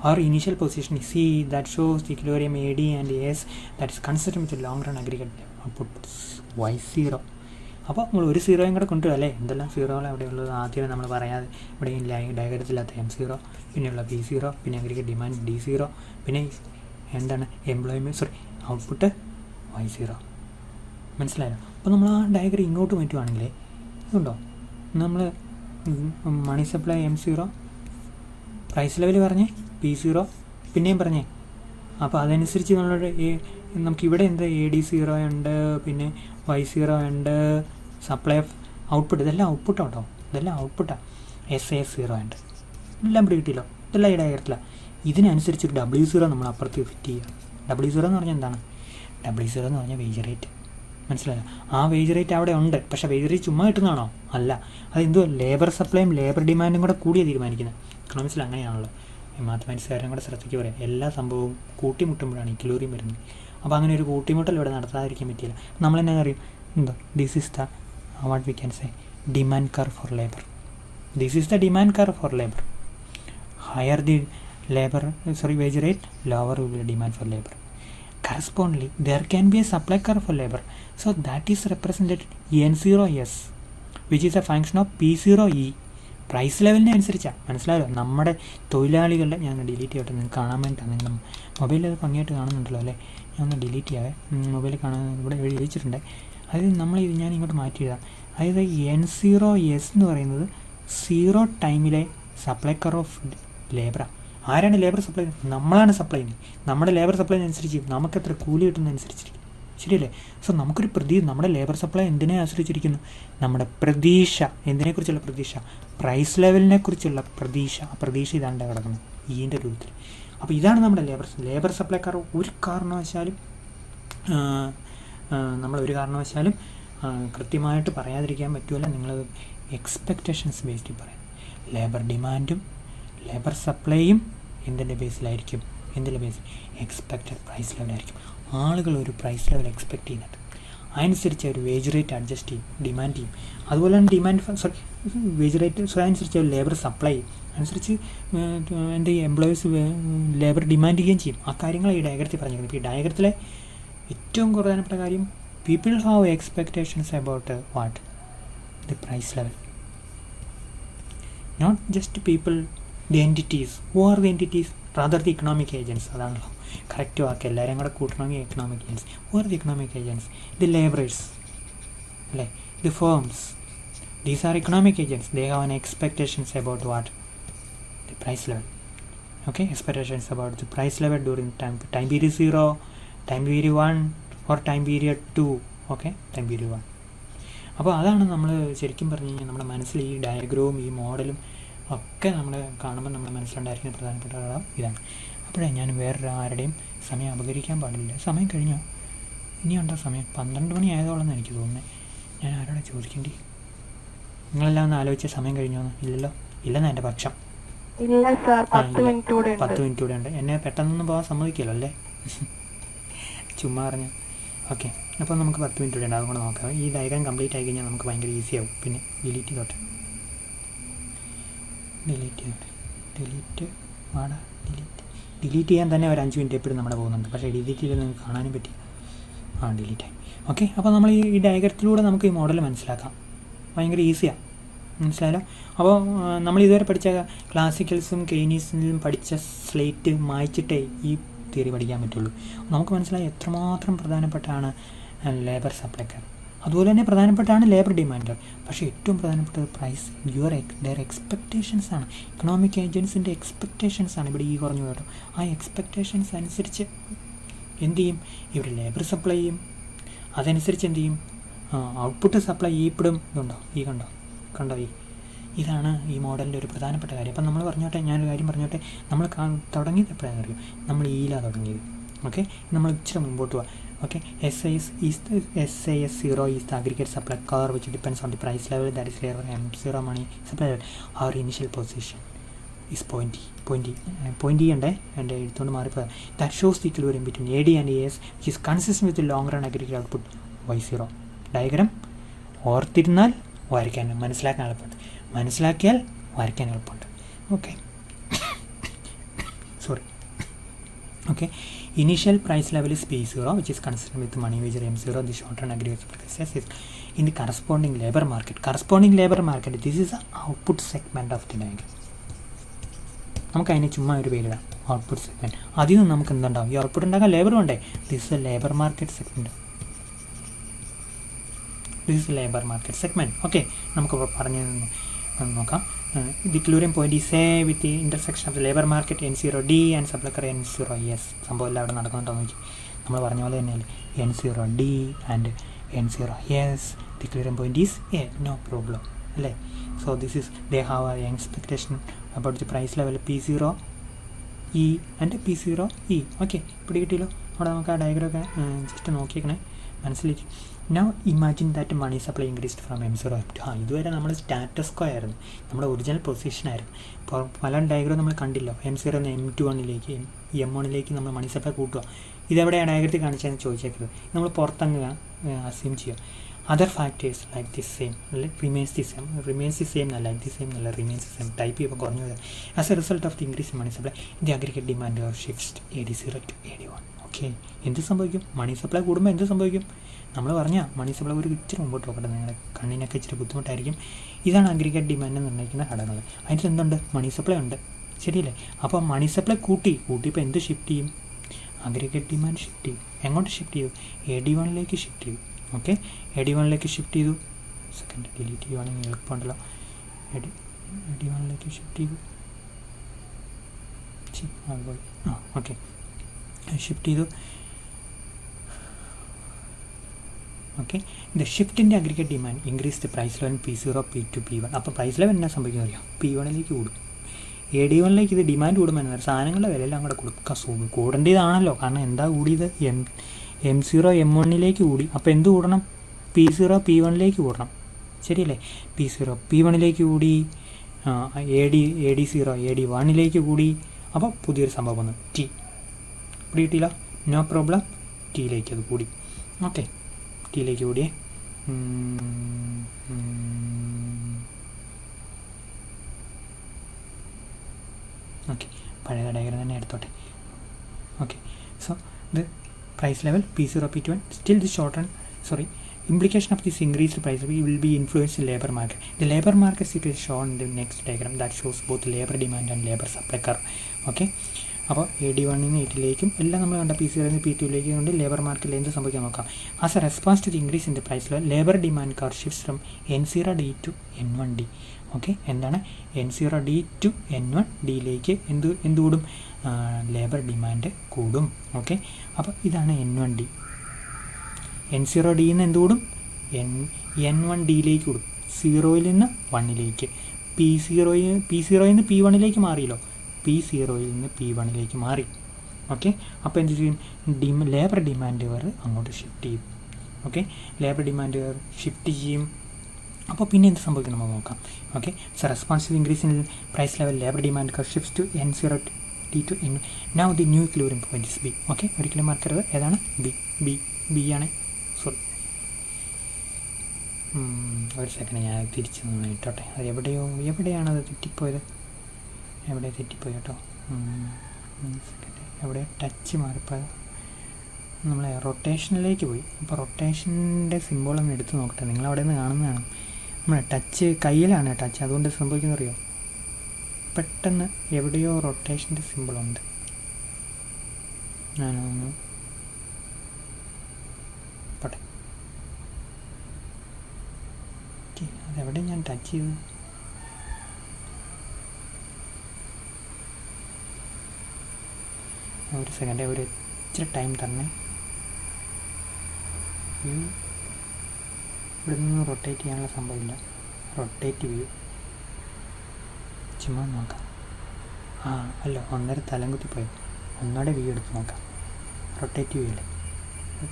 or initial position C that shows the equilibrium AD and S that is consistent with the long run aggregate output Y0. അപ്പോൾ നമ്മൾ ഒരു 0യും കൂടെ കൊണ്ടുവരും അല്ലേ. എന്തെല്ലാം 0കൾ അവിടെയുള്ളത് ആദ്യമേ നമ്മൾ പറയാതെ ഇവിടെ ഡയഗ്രത്തില്ലാത്ത M0, പിന്നെയുള്ള P0, പിന്നെ അഗ്രിഗേറ്റ് ഡിമാൻഡ് D0, പിന്നെ എന്താണ് ഔട്ട്പുട്ട് Y0. മനസ്സിലായല്ലോ. അപ്പോൾ നമ്മൾ ആ ഡയഗ്രം ഇങ്ങോട്ട് മാറ്റുവാണെങ്കിൽ ഇതുണ്ടോ, നമ്മൾ money supply M0, price level പറഞ്ഞേ P0, പിന്നെയും പറഞ്ഞേ. അപ്പോൾ അതനുസരിച്ച് നമുക്കിവിടെ എന്താ AD0 ഉണ്ട്, പിന്നെ Y0 ഉണ്ട്, സപ്ലൈ ഓഫ് ഔട്ട്പുട്ട്, ഇതെല്ലാം ഔട്ട്പുട്ടാണ് കേട്ടോ, ഇതെല്ലാം ഔട്ട്പുട്ടാണ്. SA0 ഉണ്ട്, എല്ലാം ഇവിടെ കിട്ടിയല്ലോ, ഇതെല്ലാം ഈ ഡയഗ്രത്തിലാണ്. ഇതിനനുസരിച്ച് ഒരു W0 നമ്മൾ അപ്പുറത്ത് ഫിറ്റ് ചെയ്യുക. W0 എന്ന് പറഞ്ഞാൽ എന്താണ്, W0 എന്ന് പറഞ്ഞാൽ വേജ് റേറ്റ്. മനസ്സിലായോ. ആ വേജ് റേറ്റ് അവിടെ ഉണ്ട്, പക്ഷേ വേജ് റേറ്റ് ചുമ്മാ കിട്ടുന്നതാണോ, അല്ല. അതെന്തോ ലേബർ സപ്ലൈയും ലേബർ ഡിമാൻഡും കൂടെ കൂടിയാണ് തീരുമാനിക്കുന്നത്. എക്കണോമിക്സിൽ അങ്ങനെയാണല്ലോ. മാത്തമാറ്റിക്സുകാരും കൂടെ ശ്രദ്ധിക്കുക പറയാം, എല്ലാ സംഭവവും കൂട്ടിമുട്ടുമ്പോഴാണ് ഇക്ലൂറിയം വരുന്നത്. അപ്പോൾ അങ്ങനെ ഒരു കൂട്ടിമുട്ടൽ ഇവിടെ നടത്താതിരിക്കാൻ പറ്റില്ല. നമ്മൾ തന്നെ അറിയും എന്തോ, this is the what we can say demand curve four labour. This is the demand curve four labour. Higher the wage rate, lower will be demand for labor. Correspondingly, there can be a supply curve for labor. So that is represented N0S, which is a function of P0E. Price ലെവലിനെ അനുസരിച്ചാണ്. മനസ്സിലായല്ലോ. നമ്മുടെ തൊഴിലാളികളുടെ, ഞാൻ delete ചെയ്യട്ടെ, നിങ്ങൾക്ക് കാണാൻ വേണ്ടിയിട്ടാണ്. നിങ്ങൾ മൊബൈലിൽ അത് ഭംഗിയായിട്ട് കാണുന്നുണ്ടല്ലോ അല്ലേ. ഞാൻ ഒന്ന് ഡിലീറ്റ് ചെയ്യാവേ. മൊബൈലിൽ കാണാൻ ഇവിടെ എഴുതി വെച്ചിട്ടുണ്ട്. അതായത് ഞാൻ ഇങ്ങോട്ട് മാറ്റിയിടാം. അതായത് N0S എന്ന് പറയുന്നത് 0 ടൈമിലെ സപ്ലൈ കർവ് ഓഫ് ലേബറാണ്. ആരാണ് ലേബർ സപ്ലൈ ചെയ്യുന്നത്, നമ്മളാണ് സപ്ലൈ ചെയ്യുന്നത്. നമ്മുടെ ലേബർ സപ്ലൈനനുസരിച്ച് നമുക്ക് എത്ര കൂലി കിട്ടുന്നതനുസരിച്ചിരിക്കും, ശരിയല്ലേ. സോ നമുക്കൊരു നമ്മുടെ ലേബർ സപ്ലൈ എന്തിനെ ആശ്രയിച്ചിരിക്കുന്നു, നമ്മുടെ പ്രതീക്ഷ. എന്തിനെക്കുറിച്ചുള്ള പ്രതീക്ഷ, പ്രൈസ് ലെവലിനെ കുറിച്ചുള്ള പ്രതീക്ഷ. ആ പ്രതീക്ഷ ഇതാണ്ട് കിടക്കുന്നു ഈൻ്റെ രൂപത്തിൽ. അപ്പോൾ ഇതാണ് നമ്മുടെ ലേബർ സപ്ലൈക്കാർ. ഒരു കാരണവശാലും കൃത്യമായിട്ട് പറയാതിരിക്കാൻ പറ്റുമല്ല. നിങ്ങളത് എക്സ്പെക്റ്റേഷൻസ് ബേസ്ഡിൽ പറയാം. ലേബർ ഡിമാൻഡും ലേബർ സപ്ലൈയും എന്തിൻ്റെ ബേസിലായിരിക്കും, എന്തിൻ്റെ ബേസിൽ, എക്സ്പെക്റ്റഡ് പ്രൈസ് ലെവലായിരിക്കും. ആളുകൾ ഒരു പ്രൈസ് ലെവൽ എക്സ്പെക്റ്റ് ചെയ്യുന്നുണ്ട്, അതനുസരിച്ച് അവർ വേജ് റേറ്റ് അഡ്ജസ്റ്റ് ചെയ്യും, ഡിമാൻഡ് ചെയ്യും. അതുപോലെ തന്നെ വേജ് റേറ്റ് അനുസരിച്ച് അവർ ലേബർ സപ്ലൈ ചെയ്യും, അനുസരിച്ച് എൻ്റെ എംപ്ലോയീസ് ലേബർ ഡിമാൻഡ് ചെയ്യുകയും ചെയ്യും. ആ കാര്യങ്ങൾ ഈ ഡയഗ്രത്തിൽ പറഞ്ഞിരിക്കുന്നത്. ഈ ഡയഗ്രത്തിലെ ഏറ്റവും പ്രധാനപ്പെട്ട കാര്യം, people have expectations about what, the price level. Not just people, the entities. Who are the entities, rather the economic agents. അതാണല്ലോ കറക്റ്റ് വാക്ക്, എല്ലാവരും കൂടെ കൂട്ടണമെങ്കിൽ economic agents. Who are the economic agents, the labourers അല്ലേ, the firms, These are economic agents. They have an expectations about what? The price level. Okay, expectations about the price level during time period 0, time period 1 or time period 2. Okay, time period 1. അപ്പോൾ അതാണ് നമ്മൾ ശരിക്കും പറഞ്ഞു കഴിഞ്ഞാൽ നമ്മുടെ മനസ്സിൽ ഈ ഡയഗ്രവും ഈ മോഡലും ഒക്കെ നമ്മൾ കാണുമ്പോൾ നമ്മുടെ മനസ്സിലുണ്ടായിരിക്കുന്ന പ്രധാനപ്പെട്ട ഘടകം ഇതാണ്. അപ്പോഴേ ഞാൻ വേറൊരു ആരുടെയും സമയം അപകരിക്കാൻ പാടില്ല. സമയം കഴിഞ്ഞോ? ഇനിയുണ്ടോ സമയം? 12 മണി ആയതോളെന്ന് എനിക്ക് തോന്നുന്നത്. ഞാൻ ആരോടെ ചോദിക്കേണ്ടി? നിങ്ങളെല്ലാം ഒന്ന് ആലോചിച്ച സമയം കഴിഞ്ഞോന്ന്? ഇല്ലല്ലോ, ഇല്ലെന്നാ എൻ്റെ പക്ഷം. 10 മിനിറ്റ് കൂടെ ഉണ്ട്. എന്നെ പെട്ടെന്നൊന്നും പോകാൻ സമ്മതിക്കുമല്ലോ അല്ലേ? ചുമ്മാ പറഞ്ഞു. ഓക്കെ, അപ്പോൾ നമുക്ക് 10 മിനിറ്റ് കൂടെ ഉണ്ട്. അതുകൊണ്ട് നോക്കാം. ഈ ഡയഗ്രാം കംപ്ലീറ്റ് ആയി കഴിഞ്ഞാൽ നമുക്ക് ഭയങ്കര ഈസി ആവും. പിന്നെ ഡിലീറ്റ് ചെയ്തോട്ടെ. ഡിലീറ്റ് ചെയ്യാൻ തന്നെ ഒരു 5 മിനിറ്റ് എപ്പോഴും നമ്മുടെ പോകുന്നുണ്ട്. പക്ഷേ ഡിലീറ്റ് ചെയ്ത് നിങ്ങൾക്ക് കാണാനും പറ്റി. ഡിലീറ്റ് ആയി. ഓക്കെ, അപ്പോൾ നമ്മൾ ഈ ഡയഗ്രത്തിലൂടെ നമുക്ക് ഈ മോഡൽ മനസ്സിലാക്കാം. ഭയങ്കര ഈസിയാണ്. മനസ്സിലായല്ലോ? അപ്പോൾ നമ്മൾ ഇതുവരെ പഠിച്ച ക്ലാസിക്കൽസും കെയ്നീസിലും പഠിച്ച സ്ലേറ്റ് മായ്ച്ചിട്ടേ ഈ തിയറി പഠിക്കാൻ പറ്റുള്ളൂ. നമുക്ക് മനസ്സിലായി എത്രമാത്രം പ്രധാനപ്പെട്ടാണ് ലേബർ സപ്ലൈക്കർ. അതുപോലെ തന്നെ പ്രധാനപ്പെട്ടാണ് ലേബർ ഡിമാൻഡർ. പക്ഷേ ഏറ്റവും പ്രധാനപ്പെട്ടത് പ്രൈസ് ദെയർ എക്സ്പെക്റ്റേഷൻസ് ആണ്. ഇക്കണോമിക് ഏജൻസിൻ്റെ എക്സ്പെക്റ്റേഷൻസ് ആണ് ഇവിടെ ഈ കുറഞ്ഞു കേട്ടോ. ആ എക്സ്പെക്റ്റേഷൻസ് അനുസരിച്ച് എന്ത് ചെയ്യും? ഇവർ ലേബർ സപ്ലൈ ചെയ്യും. അതനുസരിച്ച് എന്ത് ചെയ്യും? ഔട്ട്പുട്ട് സപ്ലൈ ചെയ്യപ്പെടും. ഇതുണ്ടോ? ഈ കണ്ടോ ഇതാണ് ഈ മോഡലിൻ്റെ ഒരു പ്രധാനപ്പെട്ട കാര്യം. അപ്പം നമ്മൾ പറഞ്ഞോട്ടെ, ഞാനൊരു കാര്യം പറഞ്ഞോട്ടെ. നമ്മൾ തുടങ്ങിയത് എപ്പോഴാണെന്ന് അറിയും? നമ്മൾ ഈലാണ് തുടങ്ങിയത്. ഓക്കെ, നമ്മൾ ഇച്ചിരി മുമ്പോട്ട് പോവാം. Okay, SIS 0 is the aggregate supply curve which depends on the price level, that is level M0 money supply level. Our initial position is pointy ഉണ്ട്. എൻ്റെ എഴുത്തുകൊണ്ട് മാറിപ്പോയത്. That shows the equilibrium between AD and AS which is consistent with the long run aggregate output Y0. Diagram ഓർത്തിരുന്നാൽ വരയ്ക്കാൻ മനസ്സിലാക്കാൻ എളുപ്പമുണ്ട്. മനസ്സിലാക്കിയാൽ വരയ്ക്കാൻ എളുപ്പമുണ്ട്. Okay, okay, initial price level is P0 which is consistent with money wager M0. The short run aggregate prices is in the corresponding labor market. This is the output segment of the diagram. നമുക്ക് അതിന് ചുമ്മാ ഒരു പേരിടാം, output segment. അതിൽ നിന്ന് നമുക്ക് എന്തുണ്ടാവും? ഈ output ഉണ്ടാക്കാൻ ലേബർ വേണ്ടേ? This is A labour market segment. Okay, നമുക്ക് പറഞ്ഞു നോക്കാം. The equilibrium point is A with the intersection of the labor market N0D and supply N0S. സംഭവം എല്ലാം അവിടെ നടക്കുന്നുണ്ടോ നോക്കി. നമ്മൾ പറഞ്ഞ പോലെ തന്നെയല്ലേ, N0D and N0S. The equilibrium point is A, no problem അല്ലേ? So this is, they have an expectation about the price level P0E and P0E. Okay, പിടി കിട്ടിയല്ലോ. അവിടെ നമുക്ക് ആ ഡയഗ്രാമൊക്കെ ജസ്റ്റ് നോക്കിയേക്കണേ, മനസ്സിലാക്കി. Now imagine that money supply increased from M0 up to ഇതുവരെ നമ്മൾ status കോ ആയിരുന്നു, നമ്മുടെ ഒറിജിനൽ പൊസിഷനായിരുന്നു. ഇപ്പോൾ പല ഡയഗ്രാം നമ്മൾ കണ്ടില്ലോ. M0 M21 M1 നമ്മൾ മണി സപ്ലൈ കൂട്ടുക. ഇതെവിടെ ഡയഗ്രത്തിൽ കാണിച്ചതെന്ന് ചോദിച്ചേക്കരുത്. നമ്മൾ പുറത്തങ്ങ് അസ്യൂം ചെയ്യുക. Other factors like the same remains the same like the same നല്ല റിമെയിൻസ് ദി സെയിം ടൈപ്പ് ചെയ്യുമ്പോൾ കുറഞ്ഞു വരാം. As a result of the increase money supply the aggregate demand shift AD0 to AD1. Okay, എന്ത് സംഭവിക്കും? Money supply കൂടുമ്പോൾ എന്ത് സംഭവിക്കും? നമ്മൾ പറഞ്ഞാൽ മണി സപ്ലൈ ഒരു ഇച്ചിരി മുമ്പോട്ട് നോക്കട്ടെ, നിങ്ങളുടെ കണ്ണിനൊക്കെ ഇച്ചിരി ബുദ്ധിമുട്ടായിരിക്കും. ഇതാണ് അഗ്രിഗേറ്റ് ഡിമാൻഡ് നിർണ്ണയിക്കുന്ന ഘടകങ്ങൾ. അതിൽ എന്തുണ്ട്? മണി സപ്ലൈ ഉണ്ട്, ശരിയല്ലേ? അപ്പോൾ മണി സപ്ലൈ കൂട്ടിയപ്പോൾ എന്ത് ഷിഫ്റ്റ് ചെയ്യും? അഗ്രിഗേറ്റ് ഡിമാൻഡ് ഷിഫ്റ്റ് ചെയ്യും. എങ്ങോട്ട് ഷിഫ്റ്റ് ചെയ്തു? AD1 ഷിഫ്റ്റ് ചെയ്തു. ഓക്കെ, AD1 ഷിഫ്റ്റ് ചെയ്തു. സെക്കൻഡ് ഡിലീറ്റ് ചെയ്യുവാണെങ്കിൽ എളുപ്പമുണ്ടല്ലോ. AD1 ഷിഫ്റ്റ് ചെയ്തു. ഓക്കെ, ഷിഫ്റ്റ് ചെയ്തു. Okay, the shift in the aggregate demand increase the price level P0 P2 P1. അപ്പോൾ പ്രൈസ് ലെവൽ എന്നാ സംഭവിക്കുന്നത് അറിയാം? P1 കൂടും. AD1 ഇത് ഡിമാൻഡ് കൂടുമ്പോൾ എന്നാ സാധനങ്ങളുടെ വിലയെല്ലാം കൂടെ കൂടേണ്ടതാണല്ലോ. കാരണം എന്താ കൂടിയത്? M0 M1 കൂടി. അപ്പോൾ എന്ത് കൂടണം? P0 P1 കൂടണം, ശരിയല്ലേ? P0 P1 കൂടി, AD0 AD1 കൂടി. അപ്പോൾ പുതിയൊരു സംഭവം വന്നു, T. ഇവിടെ കിട്ടിയില്ല, നോ പ്രോബ്ലം. Tയിലേക്ക് അത് കൂടി. ഓക്കെ, Tയിലേക്ക് കൂടിയേ. ഓക്കെ, പഴയ ഡയഗ്രം തന്നെ എടുത്തോട്ടെ. Okay, so the price level P0 P2 still the short run, implication of this increased price will be influenced in labor market. The labor market situation is shown in the next diagram that shows both labor demand and labor supply curve. Okay, അപ്പോൾ AD1 നിന്ന് 8ലേക്കും എല്ലാം നമ്മൾ കണ്ട PC നിന്ന് P2ലേക്ക് കൊണ്ട് labour മാർക്കറ്റിൽ എന്ത് സംഭവിക്കാൻ നോക്കാം. As a response to the increase in the price labour demand curve shifts from N0D to N1D. Okay, എന്താണ് N0D to N1Dയിലേക്ക് എന്തുകൂടും? ലേബർ ഡിമാൻഡ് കൂടും. ഓക്കെ, അപ്പോൾ ഇതാണ് N1D. N0D നിന്ന് എന്തുകൂടും? N1Dയിലേക്ക് കൂടും. 0യിൽ നിന്ന് 1ലേക്ക്. P0യിൽ നിന്ന് P1ലേക്ക് മാറിയല്ലോ, P0യിൽ നിന്ന് P1ലേക്ക് മാറി. ഓക്കെ, അപ്പോൾ എന്ത് ചെയ്യും? ലേബർ ഡിമാൻഡ് കർവ് അങ്ങോട്ട് ഷിഫ്റ്റ് ചെയ്യും. Okay, labour demand curve shift ചെയ്യും. അപ്പോൾ പിന്നെ എന്ത് സംഭവിക്കും നമ്മൾ നോക്കാം. Okay, so response to increase in price level labour demand curve shifts to N0D to N. Now the new equilibrium point is B. Okay, ഒരിക്കലും മറക്കരുത്, ഏതാണ്? ബി ആണ്. സോറി, ഒരു സെക്കൻഡ് ഞാൻ തിരിച്ച് ഇട്ടോട്ടെ. അത് എവിടെയാണത് തെറ്റിപ്പോയത്? എവിടെ തെറ്റിപ്പോയി കേട്ടോ. സെക്കൻഡ്, എവിടെ ടച്ച് മാറിപ്പോയത്? നമ്മൾ റൊട്ടേഷനിലേക്ക് പോയി. അപ്പോൾ റൊട്ടേഷൻ്റെ സിമ്പിളൊന്ന് എടുത്ത് നോക്കട്ടെ. നിങ്ങളവിടെ നിന്ന് കാണുന്നതാണ്. നമ്മൾ ടച്ച് കയ്യിലാണ് ടച്ച്, അതുകൊണ്ട് സംഭവിക്കുന്നത് അറിയോ? പെട്ടെന്ന് എവിടെയോ റൊട്ടേഷൻ്റെ സിമ്പിളുണ്ട്. ഞാനൊന്ന് പോട്ടെ. ഓക്കെ, അതെവിടെ ഞാൻ ടച്ച് ചെയ്തു? ഒരു സെക്കൻഡ്, ഒരു ഇച്ചിരി ടൈം തന്നെ. ഇവിടെ നിന്ന് റൊട്ടേറ്റ് ചെയ്യാനുള്ള സംഭവമില്ല. റൊട്ടേറ്റ് വ്യൂ ചുമ്മാ നോക്കാം. അല്ല, ഒന്നര തലം കുത്തിപ്പോയി. ഒന്നോടെ വ്യൂ എടുത്ത് നോക്കാം. റൊട്ടേറ്റ് വ്യൂ അല്ലേ,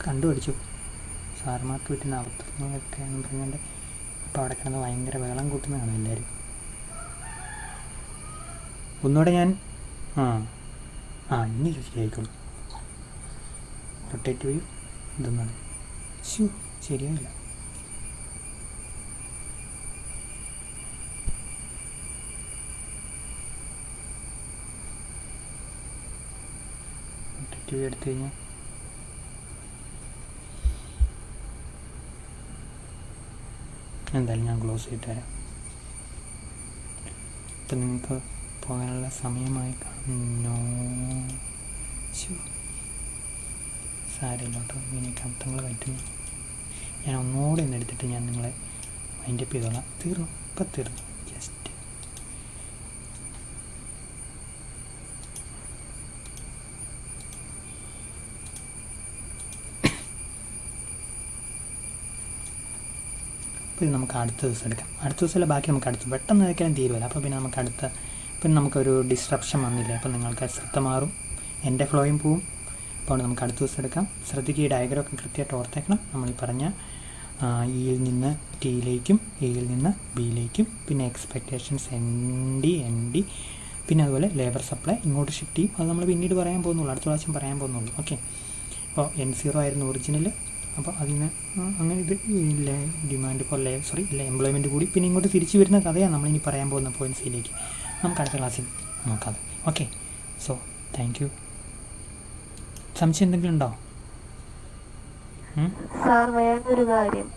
കണ്ടുപിടിച്ചു. സാർമാർക്ക് പറ്റുന്ന അബദ്ധങ്ങളൊക്കെ എന്ന് പറഞ്ഞുകൊണ്ട് ഇപ്പോൾ അവിടെ കിടന്ന് ഭയങ്കര വെള്ളം കൂട്ടുന്നതാണ് എല്ലാവരും. ഒന്നുകൂടെ ഞാൻ ഇനി ശരിയായിക്കോളൂ. Rotate view ഇതൊന്നാണ്. ശരിയായില്ല. റൊട്ടേറ്റ് വ്യൂ എടുത്തു കഴിഞ്ഞാൽ എന്തായാലും ഞാൻ ക്ലോസ് ചെയ്തിട്ട് വരാം. ഇപ്പം നിങ്ങൾക്ക് പോകാനുള്ള സമയമായി കാണുന്നു. സാരമില്ല കേട്ടോ, എനിക്ക് അബദ്ധങ്ങൾ പറ്റുന്നു. ഞാൻ ഒന്നുകൂടെ എടുത്തിട്ട് ഞാൻ നിങ്ങളെ വൈൻഡപ്പ് ചെയ്തോളാം. തീർന്നു, ഇപ്പം തീർന്നു. ജസ്റ്റ് അപ്പോൾ ഇത് നമുക്ക് അടുത്ത ദിവസം എടുക്കാം. അടുത്ത ദിവസമല്ല, ബാക്കി നമുക്ക് അടുത്ത് പെട്ടെന്ന് ഒരിക്കലും തീരുമല്ല. അപ്പോൾ പിന്നെ നമുക്കൊരു ഡിസ്ട്രപ്ഷൻ വന്നില്ല. അപ്പോൾ നിങ്ങൾക്ക് ശ്രദ്ധ മാറും, എൻ്റെ ഫ്ലോയും പോവും. അപ്പോൾ നമുക്ക് അടുത്ത ദിവസം എടുക്കാം. ശ്രദ്ധിക്കുക, ഈ ഡയഗ്രാമൊക്കെ കൃത്യമായിട്ട് ഓർത്തേക്കണം. നമ്മൾ ഈ പറഞ്ഞ ഇയിൽ നിന്ന് ടിയിലേക്കും എയിൽ നിന്ന് ബിയിലേക്കും, പിന്നെ എക്സ്പെക്റ്റേഷൻസ് എൻ ഡി, പിന്നെ അതുപോലെ ലേബർ സപ്ലൈ ഇങ്ങോട്ട് ഷിഫ്റ്റ് ചെയ്യും. അത് നമ്മൾ പിന്നീട് പറയാൻ പോകുന്നുള്ളൂ, അടുത്ത പ്രാവശ്യം പറയാൻ പോകുന്നുള്ളൂ. ഓക്കെ, അപ്പോൾ N0 ആയിരുന്നു ഒറിജിനൽ. അപ്പോൾ അതിന് അങ്ങനെ ഇത് ഡിമാൻഡ് ഇപ്പോൾ എംപ്ലോയ്മെൻറ്റ് കൂടി. പിന്നെ ഇങ്ങോട്ട് തിരിച്ചു വരുന്ന കഥയാണ് നമ്മളിനി പറയാൻ പോകുന്ന പോയിൻറ്റ്സിലേക്ക്. നമുക്ക് അടുത്ത ക്ലാസ്സിൽ നോക്കാം. Okay, so thank you. സംശയം എന്തെങ്കിലും ഉണ്ടോ? സാർ, വേറൊരു കാര്യം,